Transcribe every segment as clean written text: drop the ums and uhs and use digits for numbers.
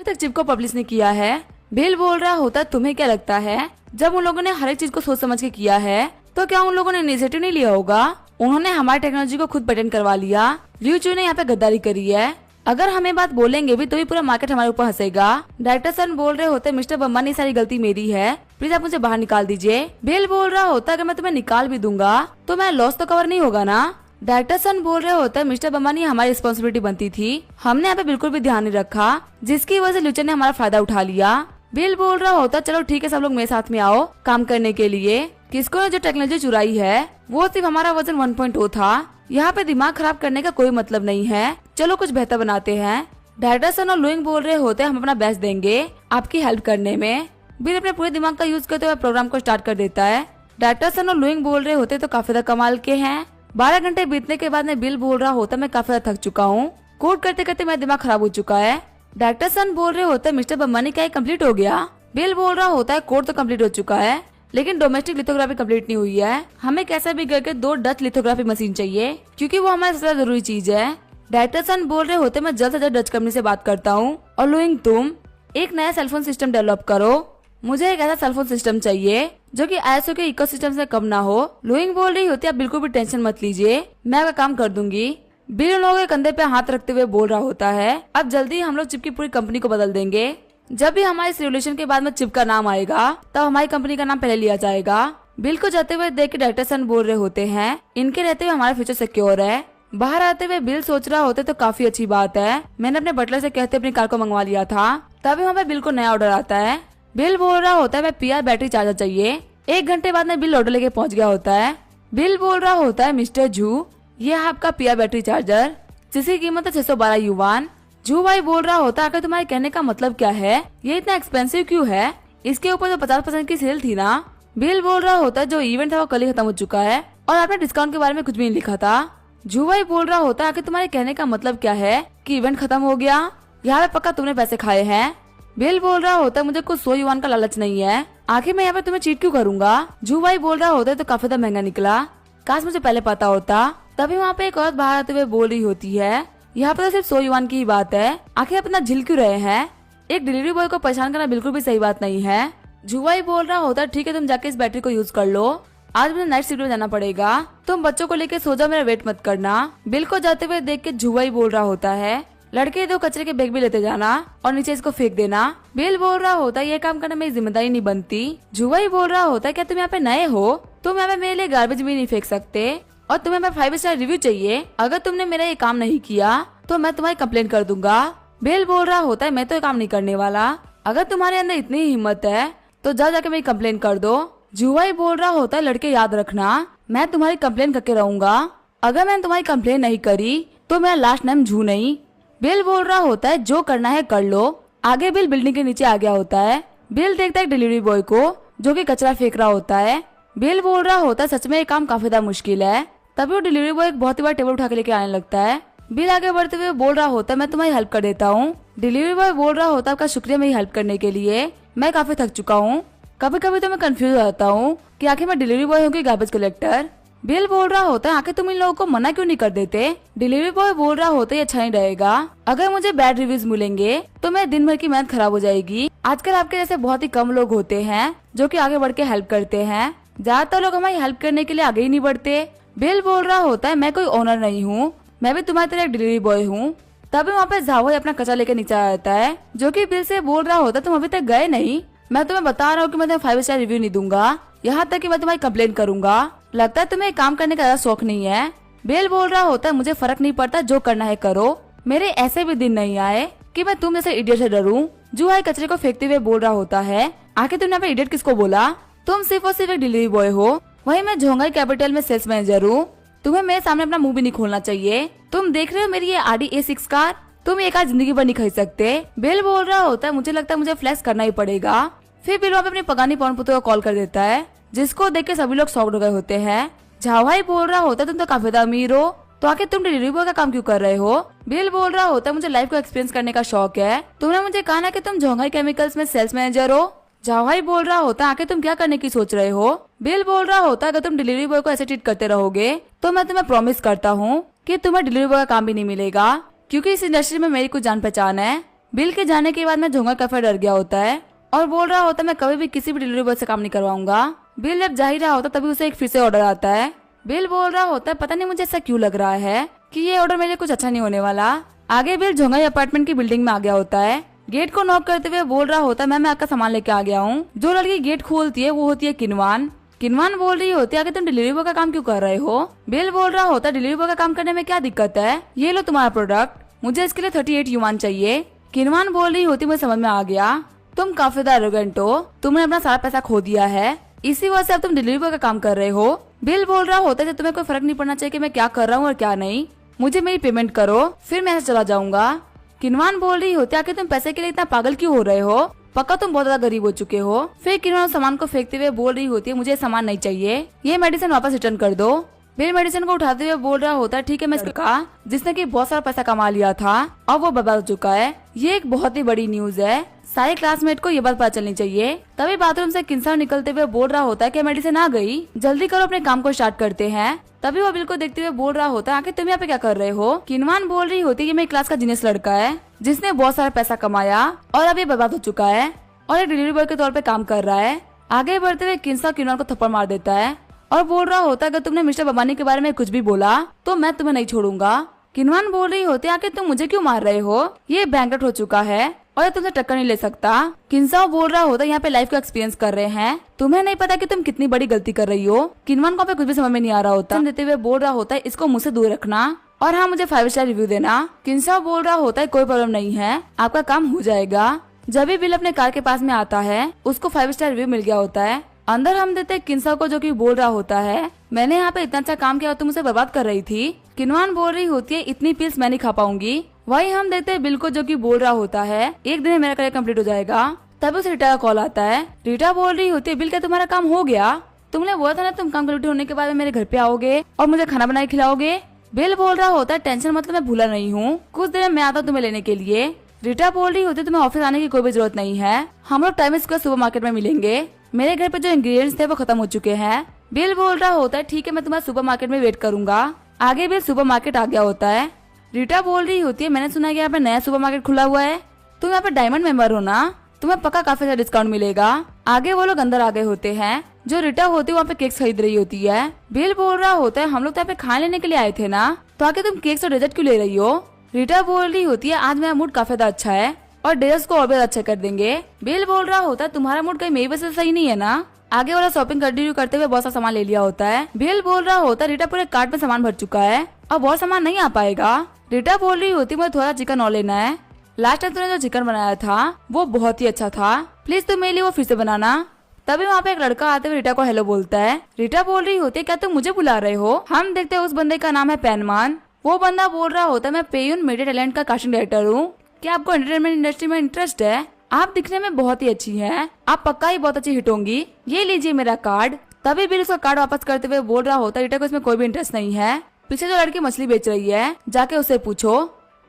तक चिप को पब्लिश नहीं किया है। बिल बोल रहा होता तुम्हें क्या लगता है जब उन लोगों ने हर एक चीज को सोच समझ के किया है तो क्या उन लोगों ने इनिशिएटिव नहीं लिया होगा? उन्होंने हमारी टेक्नोलॉजी को खुद पेटेंट करवा लिया। लियू चू ने यहाँ पे गद्दारी करी है। अगर हमें बात बोलेंगे भी तो ही पूरा मार्केट हमारे ऊपर हंसेगा। डायरेक्टर सन बोल रहे होते मिस्टर बम्बा ने सारी गलती मेरी है, प्लीज आप मुझे बाहर निकाल दीजिए। बिल बोल रहा होता अगर मैं तुम्हें निकाल भी दूंगा तो मैं लॉस तो कवर नहीं होगा ना। डायरेक्टर सन बोल रहे होते मिस्टर बम्बा ने हमारी रिस्पॉन्सिबिलिटी बनती थी, हमने यहाँ पे बिल्कुल भी ध्यान नहीं रखा, जिसकी वजह से ल्यूचर ने हमारा फायदा उठा लिया। बिल बोल रहा होता चलो ठीक है सब लोग मेरे साथ में आओ काम करने के लिए। किसको ने जो टेक्नोलॉजी चुराई है वो सिर्फ हमारा वर्जन 1.0 था। यहाँ पे दिमाग खराब करने का कोई मतलब नहीं है, चलो कुछ बेहतर बनाते हैं। डायरेक्टर सन और लुइंग बोल रहे होते हम अपना बेस्ट देंगे आपकी हेल्प करने में। बिल अपने पूरे दिमाग का यूज करते हुए प्रोग्राम को स्टार्ट कर देता है। डायरेक्टर सन और लुइंग बोल रहे होते तो काफी ज्यादा कमाल के हैं। 12 घंटे बीतने के बाद में बिल बोल रहा होता मैं काफी ज्यादा थक चुका हूँ, कोड करते करते मेरा दिमाग खराब हो चुका है। डायरेक्टर सन बोल रहे होते मिस्टर बम्बानी क्या कंप्लीट हो गया? बिल बोल रहा होता है कोड तो कंप्लीट हो चुका है लेकिन डोमेस्टिक लिथोग्राफी कंप्लीट नहीं हुई है, हमें कैसे भी करके 2 डच लिथोग्राफी मशीन चाहिए क्योंकि वो हमारे सबसे जरूरी चीज है। डायरेक्टर सन बोल रहे होते मैं जल्द से जल्द डच कंपनी से बात करता हूँ और लुइंग तुम एक नया सेलफोन सिस्टम डेवलप करो, मुझे एक ऐसा सेलफोन सिस्टम चाहिए जो कि आईएसओ के इकोसिस्टम से कम ना हो। लुइंग बोल रही होती आप बिल्कुल भी टेंशन मत लीजिए, मैं आपका काम कर दूंगी। बिल उन लोगों के कंधे पे हाथ रखते हुए बोल रहा होता है अब जल्दी हम लोग चिप की पूरी कंपनी को बदल देंगे। जब भी हमारे इस रेवोल्यूशन के बाद में चिप का नाम आएगा तब हमारी कंपनी का नाम पहले लिया जाएगा। बिल को जाते हुए देख के डायरेक्टर सन बोल रहे होते हैं इनके रहते हुए हमारा फ्यूचर सिक्योर है। बाहर आते हुए बिल सोच रहा होते तो काफी अच्छी बात है, मैंने अपने बटलर से कहते अपनी कार को मंगवा लिया था। तभी वहाँ पे बिल को नया ऑर्डर आता है। बिल बोल रहा होता है मैं पीआर बैटरी चार्जर चाहिए। 1 घंटे बाद में बिल ऑर्डर लेके पहुंच गया होता है। बिल बोल रहा होता है मिस्टर जू ये है आपका पीआर बैटरी चार्जर जिसकी कीमत है 612 युवान। जू भाई बोल रहा होता आखिर तुम्हारे कहने का मतलब क्या है, ये इतना एक्सपेंसिव क्यों है? इसके ऊपर तो 50% की सेल थी ना। बिल बोल रहा होता जो इवेंट था वो कल ही खत्म हो चुका है और आपने डिस्काउंट के बारे में कुछ भी नहीं लिखा था। जू भाई बोल रहा होता आखिर तुम्हारे कहने का मतलब क्या है कि इवेंट खत्म हो गया, यहाँ पे पक्का तुमने पैसे खाए हैं। बिल बोल रहा होता मुझे कुछ 100 युवान का लालच नहीं है, आखिर मैं यहाँ पे तुम्हें चीट क्यों करूंगा। जू भाई बोल रहा होता तो काफी महंगा निकला, काश मुझे पहले पता होता। तभी वहाँ पे एक औरत बाहर आते हुए बोल रही होती है यहाँ पे तो सिर्फ 100 युवान की ही बात है, आखिर अपना झिल क्यों रहे हैं? एक डिलीवरी बॉय को परेशान करना बिल्कुल भी सही बात नहीं है। जुवाई बोल रहा होता ठीक है तुम जाके इस बैटरी को यूज कर लो, आज मुझे नाइट शिफ्ट में जाना पड़ेगा, तुम बच्चों को लेके सो जाओ, मेरा वेट मत करना। बिल को जाते हुए देख के जुवाई बोल रहा होता है लड़के 2 कचरे के बैग भी लेते जाना और नीचे इसको फेंक देना। बिल बोल रहा होता है ये काम करना मेरी जिम्मेदारी नहीं बनती। जुवाई बोल रहा होता है क्या तुम यहाँ पे नए हो, तुम यहाँ पे मेरे लिए गार्बेज भी नहीं फेंक सकते और तुम्हें मैं 5 स्टार रिव्यू चाहिए, अगर तुमने मेरा ये काम नहीं किया तो मैं तुम्हारी कंप्लेंट कर दूंगा। बिल बोल रहा होता है मैं तो ये काम नहीं करने वाला, अगर तुम्हारे अंदर इतनी हिम्मत है तो जाके मेरी कंप्लेंट कर दो। जुवाई बोल रहा होता है लड़के याद रखना मैं तुम्हारी कंप्लेंट करके रहूंगा, अगर मैंने तुम्हारी कंप्लेंट नहीं करी तो मेरा लास्ट नेम जू नहीं। बिल बोल रहा होता है जो करना है कर लो। आगे बिल बिल्डिंग के नीचे आ गया होता है। बिल देखता है डिलीवरी बॉय को जो कि कचरा फेंक रहा होता है। बिल बोल रहा होता है सच में ये काम काफी ज्यादा मुश्किल है। तभी वो डिलीवरी बॉय एक बहुत ही बड़ा टेबल उठा के लेके आने लगता है। बिल आगे बढ़ते हुए बोल रहा होता है मैं तुम्हारी हेल्प कर देता हूँ। डिलीवरी बॉय बोल रहा होता है आपका शुक्रिया मेरी हेल्प करने के लिए, मैं काफी थक चुका हूँ, कभी कभी तो मैं कंफ्यूज हो जाता हूँ कि आखिर मैं डिलीवरी बॉय हूँ कि गार्बेज कलेक्टर। बिल बोल रहा होता है आखिर तुम इन लोगों को मना क्यों नहीं कर देते। डिलीवरी बॉय बोल रहा होता है अच्छा नहीं रहेगा, अगर मुझे बैड रिव्यूज मिलेंगे तो मैं दिन भर की मेहनत खराब हो जाएगी। आजकल आपके जैसे बहुत ही कम लोग होते हैं जो कि आगे बढ़ के हेल्प करते हैं, ज्यादातर लोग हमारी हेल्प करने के लिए आगे ही नहीं बढ़ते। बिल बोल रहा होता है मैं कोई ओनर नहीं हूँ, मैं भी तुम्हारी तरह एक डिलीवरी बॉय हूँ। तभी वहाँ पे जावई अपना कचरा लेकर नीचे आ जाता है जो कि बिल से बोल रहा होता तुम अभी तक गए नहीं, मैं तुम्हें बता रहा हूँ कि मैं तुम्हें 5 स्टार रिव्यू नहीं दूंगा, यहाँ तक कि मैं तुम्हारी कंप्लेंट करूंगा। लगता है तुम्हें काम करने का ज्यादा शौक नहीं है। बिल बोल रहा होता है मुझे फर्क नहीं पड़ता, जो करना है करो, मेरे ऐसे भी दिन नहीं आए कि मैं तुम जैसे इडियट से डरूं। जुआई कचरे को फेंकते हुए बोल रहा होता है आखिर तुमने यहाँ पे इडियट किसको बोला, तुम सिर्फ और सिर्फ एक डिलीवरी बॉय हो, वही मैं झोंगाई कैपिटल में सेल्स मैनेजर हूँ, तुम्हें मेरे सामने अपना मुंह भी नहीं खोलना चाहिए। तुम देख रहे हो मेरी ये आडी A6 कार, तुम एक आज जिंदगी भर नहीं खरीद सकते। बिल बोल रहा होता है मुझे लगता है मुझे फ्लैक्स करना ही पड़ेगा। फिर बिल वहाँ पे अपनी पगानी पवन पुत्र को कॉल कर देता है जिसको देख के सभी लोग शॉक्ड हो गए होते हैं। झावाई बोल रहा होता है तुम तो काफी ज्यादा अमीर हो, तो आखिर तुम डिलीवरी बॉय का काम क्यों कर रहे हो। बिल बोल रहा होता है मुझे लाइफ को एक्सपीरियंस करने का शौक है, तुमने मुझे कहा ना कि तुम झोंगाई केमिकल्स में सेल्स मैनेजर हो। झावाई बोल रहा होता है आखिर तुम क्या करने की सोच रहे हो। बिल बोल रहा होता है अगर तुम डिलीवरी बॉय को ऐसे ट्रीट करते रहोगे तो मैं तुम्हें प्रॉमिस करता हूँ कि तुम्हें डिलीवरी बॉय का काम भी नहीं मिलेगा, क्योंकि इस इंडस्ट्री में मेरी कुछ जान पहचान है। बिल के जाने के बाद में झोंगा काफी डर गया होता है और बोल रहा होता है मैं कभी भी किसी भी डिलीवरी बॉय से काम नहीं करवाऊंगा। बिल जब जा ही रहा होता तभी उसे एक फिर से ऑर्डर आता है। बिल बोल रहा होता है पता नहीं मुझे ऐसा क्यों लग रहा है कि ये ऑर्डर मेरे लिए कुछ अच्छा नहीं होने वाला। आगे बिल झोंगा अपार्टमेंट की बिल्डिंग में आ गया होता है। गेट को नॉक करते हुए बोल रहा होता है मैं आपका सामान लेके आ गया हूँ। जो लड़की गेट खोलती है वो होती है किनवान। किनवान बोल रही होती है आगे तुम डिलीवरी बॉय का काम क्यों कर रहे हो। बिल बोल रहा होता है डिलीवरी बॉय का काम करने में क्या दिक्कत है, ये लो तुम्हारा प्रोडक्ट, मुझे इसके लिए 38 युआन चाहिए। किनवान बोल रही होती मुझे समझ में आ गया, तुम काफी ज्यादा एरोगेंट हो, तुमने अपना सारा पैसा खो दिया है, इसी वजह से अब तुम डिलीवरी बॉय का काम कर रहे हो। बिल बोल रहा होता है तुम्हें कोई फर्क नहीं पड़ना चाहिए कि मैं क्या कर रहा हूँ और क्या नहीं, मुझे मेरी पेमेंट करो फिर मैं चला जाऊंगा। किनवान बोल रही होती है तुम पैसे के लिए इतना पागल क्यों हो रहे हो, पक्का तुम बहुत ज्यादा गरीब हो चुके हो। फिर किनवान सामान को फेंकते हुए बोल रही होती है मुझे सामान नहीं चाहिए, ये मेडिसिन वापस रिटर्न कर दो। बिल मेडिसिन को उठाते हुए बोल रहा होता है ठीक है मैं इसका जिसने की बहुत सारा पैसा कमा लिया था और वो बर्बाद हो चुका है, ये एक बहुत ही बड़ी न्यूज है, सारे क्लासमेट को ये बात पता चलनी चाहिए। तभी बाथरूम से किन्सा निकलते हुए बोल रहा होता है कि मेडिसिन आ गई, जल्दी करो अपने काम को स्टार्ट करते हैं। तभी वो बिल को देखते हुए बोल रहा होता है आखिर तुम यहाँ पे क्या कर रहे हो। किनवान बोल रही होती है कि मेरी क्लास का जीनियस लड़का है जिसने बहुत सारा पैसा कमाया और अभी बर्बाद हो चुका है और एक डिलीवरी बॉय के तौर पे काम कर रहा है। आगे बढ़ते हुए किन्सा किनवान को थप्पड़ मार देता है और बोल रहा होता है अगर तुमने मिस्टर बबानी के बारे में कुछ भी बोला तो मैं तुम्हें नहीं छोड़ूंगा। किनवान बोल रही होती है आखिर तुम मुझे क्यों मार रहे हो, ये बैंकरप्ट हो चुका है और तुमसे टक्कर नहीं ले सकता। किन्सा बोल रहा होता है यहाँ पे लाइफ का एक्सपीरियंस कर रहे हैं, तुम्हें नहीं पता कि तुम कितनी बड़ी गलती कर रही हो। किनवान को कुछ भी समझ में नहीं आ रहा होता, देते हुए बोल रहा होता है इसको मुझसे दूर रखना और हाँ मुझे 5 स्टार रिव्यू देना। किन्सा बोल रहा होता है कोई प्रॉब्लम नहीं है, आपका काम हो जाएगा। जब भी बिल अपने कार के पास में आता है उसको 5 स्टार रिव्यू मिल गया होता है। अंदर हम देते किन्सा को जो कि बोल रहा होता है मैंने यहाँ पे इतना अच्छा काम किया और तुम मुझे बर्बाद कर रही थी। किनवान बोल रही होती है इतनी पिल्स मैं नहीं खा पाऊंगी। वही हम देते बिल को जो कि बोल रहा होता है एक दिन में मेरा करियर कंप्लीट हो जाएगा। तभी उसे रीटा का कॉल आता है। रीटा बोल रही होती है बिल क्या तुम्हारा काम हो गया, तुमने बोला था ना तुम काम कंप्लीट होने के बाद मेरे घर पे आओगे और मुझे खाना बना के खिलाओगे। बिल बोल रहा होता है टेंशन मतलब मैं भूला नहीं हूँ, कुछ देर में मैं आता हूँ तुम्हें लेने के लिए। रीटा बोल रही होती है तुम्हें ऑफिस आने की कोई भी जरूरत नहीं है, हम लोग टाइम स्क्वायर सुपर मार्केट में मिलेंगे, मेरे घर पे जो इंग्रेडिएंट्स थे वो खत्म हो चुके हैं। बिल बोल रहा होता है ठीक है मैं तुम्हारा सुपर मार्केट में वेट करूंगा। आगे बिल सुपर मार्केट आ गया होता है। रीटा बोल रही होती है मैंने सुना है यहाँ पे नया सुपर मार्केट खुला हुआ है, तुम यहाँ पे डायमंड मेंबर हो ना, तुम्हें पक्का काफी ज्यादा डिस्काउंट मिलेगा। आगे वो लोग अंदर आ गए होते हैं। जो रीटा होती है वहाँ पे केक्स खरीद रही होती है। बिल बोल रहा होता है हम लोग तो यहाँ पे खाने लेने के लिए आए थे ना, तो आगे तुम केक्स और डेजर्ट क्यों ले रही हो। रीटा बोल रही होती है आज मेरा मूड काफी ज्यादा अच्छा है और डेजर्ट को और भी अच्छा कर देंगे। बिल बोल रहा होता है तुम्हारा मूड कहीं मेरी वजह से सही नहीं है ना। आगे वाला शॉपिंग कंटिन्यू करते हुए बहुत सा सामान ले लिया होता है। बिल बोल रहा होता है रीटा पूरे कार्ट में सामान भर चुका है और बहुत सामान नहीं आ पाएगा। रीटा बोल रही होती मुझे थोड़ा चिकन और लेना है, लास्ट टाइम तुमने जो चिकन बनाया था वो बहुत ही अच्छा था, प्लीज तुम मेरे लिए वो फिर से बनाना। तभी वहाँ पे एक लड़का आते हुए रीटा को हेलो बोलता है। रीटा बोल रही होती है क्या तुम मुझे बुला रहे हो। हम देखते हैं उस बंदे का नाम है पैनमान। वो बंदा बोल रहा होता है मैं पेयून मीडिया टैलेंट का कास्टिंग डायरेक्टर हूँ, क्या आपको एंटरटेनमेंट इंडस्ट्री में इंटरेस्ट है, आप दिखने में बहुत ही अच्छी हैं, आप पक्का ही बहुत अच्छी हिट होंगी, ये लीजिए मेरा कार्ड। तभी बिल उसका कार्ड वापस करते हुए बोल रहा होता है रीटा को इसमें कोई भी इंटरेस्ट नहीं है, पीछे जो लड़की मछली बेच रही है जाके उससे पूछो।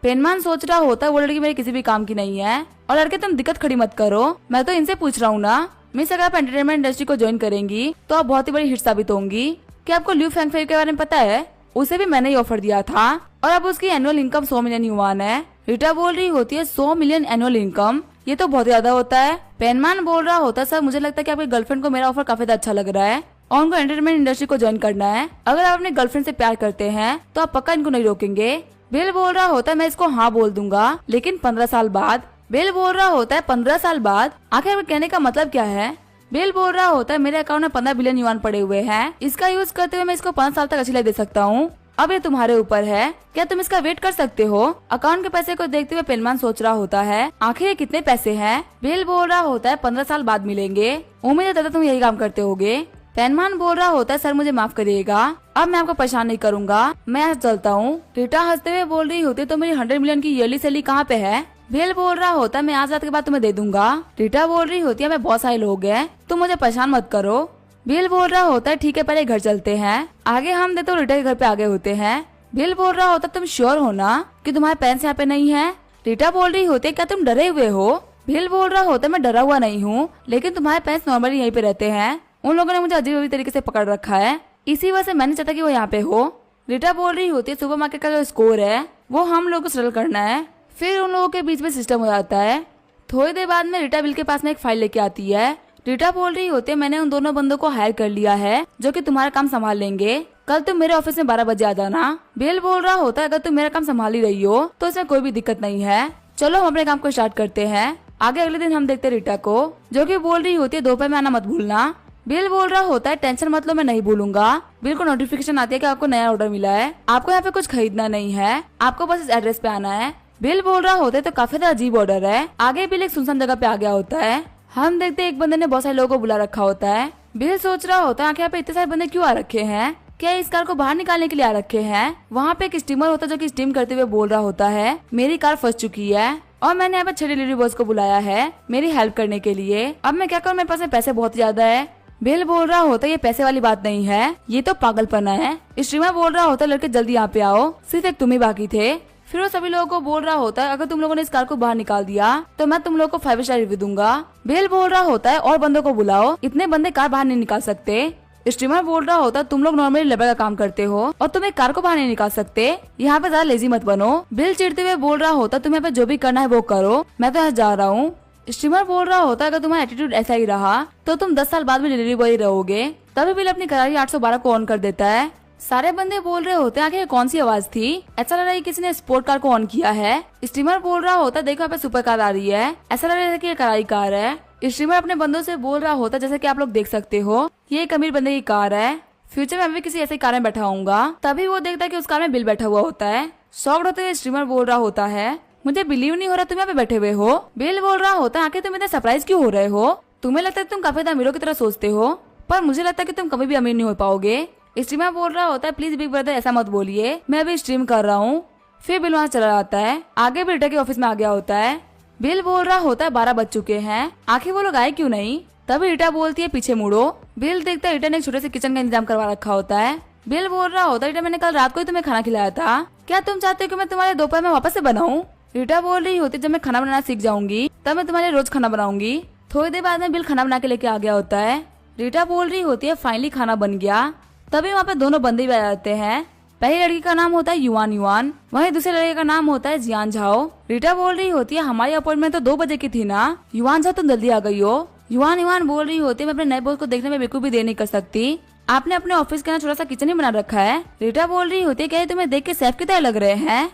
पेनमान सोच रहा होता है वो लड़की मेरे किसी भी काम की नहीं है और लड़के तुम दिक्कत खड़ी मत करो, मैं तो इनसे पूछ रहा हूँ ना, मिस अगर आप एंटरटेनमेंट इंडस्ट्री को ज्वाइन करेंगी तो आप बहुत ही बड़ी हिट साबित होंगी। क्या आपको ल्यू फैंगफेई के बारे में पता है, उसे भी मैंने ही ऑफर दिया था और अब उसकी एनुअल इनकम 100 मिलियन युआन है। रीटा बोल रही होती है 100 मिलियन एनुअल इनकम, ये तो बहुत ज्यादा होता है। पेनमान बोल रहा होता है सर मुझे लगता है कि आपकी गर्लफ्रेंड को मेरा ऑफर काफी अच्छा लग रहा है और उनको एंटरटेनमेंट इंडस्ट्री को ज्वाइन करना है, अगर आप अपनी गर्लफ्रेंड से प्यार करते हैं तो आप पक्का इनको नहीं रोकेंगे। बिल बोल रहा होता है मैं इसको हाँ बोल दूंगा लेकिन 15 साल बाद। बिल बोल रहा होता है 15 साल बाद, आखिर कहने का मतलब क्या है। बिल बोल रहा होता है मेरे अकाउंट में 15 बिलियन युआन पड़े हुए हैं, इसका यूज करते हुए मैं इसको 5 साल तक अच्छी लाइफ दे सकता हूँ, अब ये तुम्हारे ऊपर है, क्या तुम इसका वेट कर सकते हो। अकाउंट के पैसे को देखते हुए पेनमान सोच रहा होता है आखिर ये कितने पैसे हैं। बिल बोल रहा होता है 15 साल बाद मिलेंगे, उम्मीद है दादा तुम यही काम करते होगे। पेनमान बोल रहा होता है सर मुझे माफ करिएगा, अब मैं आपको परेशान नहीं करूंगा, मैं आज चलता हूँ। रीटा हंसते हुए बोल रही होती तो मेरी 100 मिलियन की ईयरली सैलरी कहाँ पे है। बिल बोल रहा होता है मैं आज रात के बाद तुम्हें दे दूंगा। रीटा बोल रही होती है मैं बहुत सारे लोग हैं, तुम मुझे परेशान मत करो। बिल बोल रहा होता है ठीक है पहले घर चलते हैं। आगे हम देते रीटा के घर पे आगे होते हैं। बिल बोल रहा होता तुम श्योर हो ना कि तुम्हारे पेरेंट्स यहाँ पे नहीं है। रीटा बोल रही होती है क्या तुम डरे हुए हो। बिल बोल रहा होता है मैं डरा हुआ नहीं हूँ, लेकिन तुम्हारे पेरेंट्स नॉर्मली यहीं पे रहते हैं, उन लोगों ने मुझे अजीब अजीब तरीके से पकड़ रखा है, इसी वजह से मैंने चाहता कि वो यहाँ पे हो। रीटा बोल रही होती है सुपर मार्केट का जो स्कोर है वो हम लोग को सेटल करना है, फिर उन लोगों के बीच में सिस्टम हो जाता है। थोड़ी देर बाद में रीटा बिल के पास में एक फाइल लेके आती है। रीटा बोल रही होती है मैंने उन दोनों बंदों को हायर कर लिया है जो कि तुम्हारा काम संभाल लेंगे। कल तुम मेरे ऑफिस में 12 बजे आ जाना। बिल बोल रहा होता है अगर तुम मेरा काम संभाल ही रही हो तो इसमें कोई भी दिक्कत नहीं है, चलो हम अपने काम को स्टार्ट करते हैं। आगे अगले दिन हम देखते रीटा को जो कि बोल रही होती है दोपहर में आना मत भूलना। बिल बोल रहा होता है टेंशन मत लो, मैं नहीं भूलूंगा। बिल को नोटिफिकेशन आती है कि आपको नया ऑर्डर मिला है, आपको यहाँ पे कुछ खरीदना नहीं है, आपको बस इस एड्रेस पे आना है। बिल बोल रहा होता है तो काफी ज्यादा अजीब ऑर्डर है। आगे बिल एक सुनसान जगह पे आ गया होता है। हम देखते एक बंदे ने बहुत सारे लोगों को बुला रखा होता है। बिल सोच रहा होता है यहाँ पे इतने सारे बंदे क्यों आ रखे हैं, क्या इस कार को बाहर निकालने के लिए आ रखे हैं। वहाँ पे एक स्टीमर होता है जो कि स्टीम करते हुए बोल रहा होता है मेरी कार फंस चुकी है और मैंने यहाँ पे 6 डिलीवरी बॉयज को बुलाया है मेरी हेल्प करने के लिए। अब मैं क्या करूँ, मेरे पास में पैसे बहुत ज्यादा है। बिल बोल रहा होता है ये पैसे वाली बात नहीं है, ये तो पागलपना है। स्टीमर बोल रहा होता है लड़के जल्दी यहाँ पे आओ, सिर्फ एक तुम ही बाकी थे। फिर वो सभी लोगों को बोल रहा होता है अगर तुम लोगों ने इस कार को बाहर निकाल दिया तो मैं तुम लोगों को 5 स्टार रिव्यू दूंगा। बिल बोल रहा होता है और बंदों को बुलाओ, इतने बंदे कार बाहर नहीं निकाल सकते। स्टीमर बोल रहा होता है तुम लोग नॉर्मली लेबर का काम करते हो और तुम एक कार को बाहर नहीं निकाल सकते, यहाँ पे ज्यादा लेजी मत बनो। बिल चिढ़ते हुए बोल रहा होता तुम यहाँ पे जो भी करना है वो करो, मैं तो यहाँ जा रहा हूँ। स्टीमर बोल रहा होता है अगर तुम्हारा एटीट्यूड ऐसा ही रहा तो तुम 10 साल बाद भी डिलीवरी बॉय रहोगे। तभी बिल अपनी करारी 812 को ऑन कर देता है। सारे बंदे बोल रहे होते हैं आखिर कौन सी आवाज थी, ऐसा लग रहा है किसी ने स्पोर्ट कार को ऑन किया है। स्टीमर बोल रहा होता है देखो यहाँ पे सुपर कार आ रही है, ऐसा लग रहा है कि ये करारी कार है। स्टीमर अपने बंदों से बोल रहा होता है जैसे कि आप लोग देख सकते हो ये एक अमीर बंदे की कार है, फ्यूचर में मैं भी किसी ऐसी कार में बैठा होऊंगा। तभी वो देखता है कि उस कार में बिल बैठा हुआ होता है। शॉक्ड होते हुए स्टीमर बोल रहा होता है मुझे बिलीव नहीं हो रहा तुम यहाँ पे बैठे हुए हो। बिल बोल रहा होता है आखिर तुम इतने सरप्राइज क्यों हो रहे हो, तुम्हें लगता है तुम काफी अमीरों की तरह सोचते हो पर मुझे लगता है कि तुम कभी भी अमीर नहीं हो पाओगे। स्ट्रीमर बोल रहा होता है प्लीज बिग ब्रदर ऐसा मत बोलिए, मैं अभी स्ट्रीम कर रहा हूँ। फिर बिल वहाँ चला जाता है। आगे बिल रीटा के ऑफिस में आ गया होता है। बिल बोल रहा होता है 12 बज चुके हैं, आखिर वो लोग आए क्यों नहीं। तभी रीटा बोलती है पीछे मुड़ो। बिल देखता है रीटा ने एक छोटे से किचन का इंतजाम करवा रखा होता है। बिल बोल रहा होता है रीटा मैंने कल रात को ही तुम्हें खाना खिलाया था, क्या तुम चाहते हो कि मैं तुम्हारे दोपहर में वापस से बनाऊं। रीटा बोल रही होती जब मैं खाना बनाना सीख जाऊंगी तब मैं तुम्हारे रोज खाना बनाऊंगी। थोड़ी देर बाद में बिल खाना बना के लेके आ गया होता है। रीटा बोल रही होती है फाइनली खाना बन गया। तभी वहाँ पे दोनों बंदे भी आ जाते हैं। पहली लड़की का नाम होता है युआन युआन, वहीं दूसरे लड़के का नाम होता है जियान झाओ। रीटा बोल रही होती है हमारी अपॉइंटमेंट तो 2 बजे की थी ना, युआन झाओ तुम जल्दी आ गई हो। युआन युआन बोल रही होती है मैं अपने नए बॉस को देखने में बिल्कुल भी देर नहीं कर सकती, आपने अपने ऑफिस के ना छोटा सा किचन ही बना रखा है। रीटा बोल रही होती है क्या तुम्हें देख के शेफ की तरह लग रहे हैं।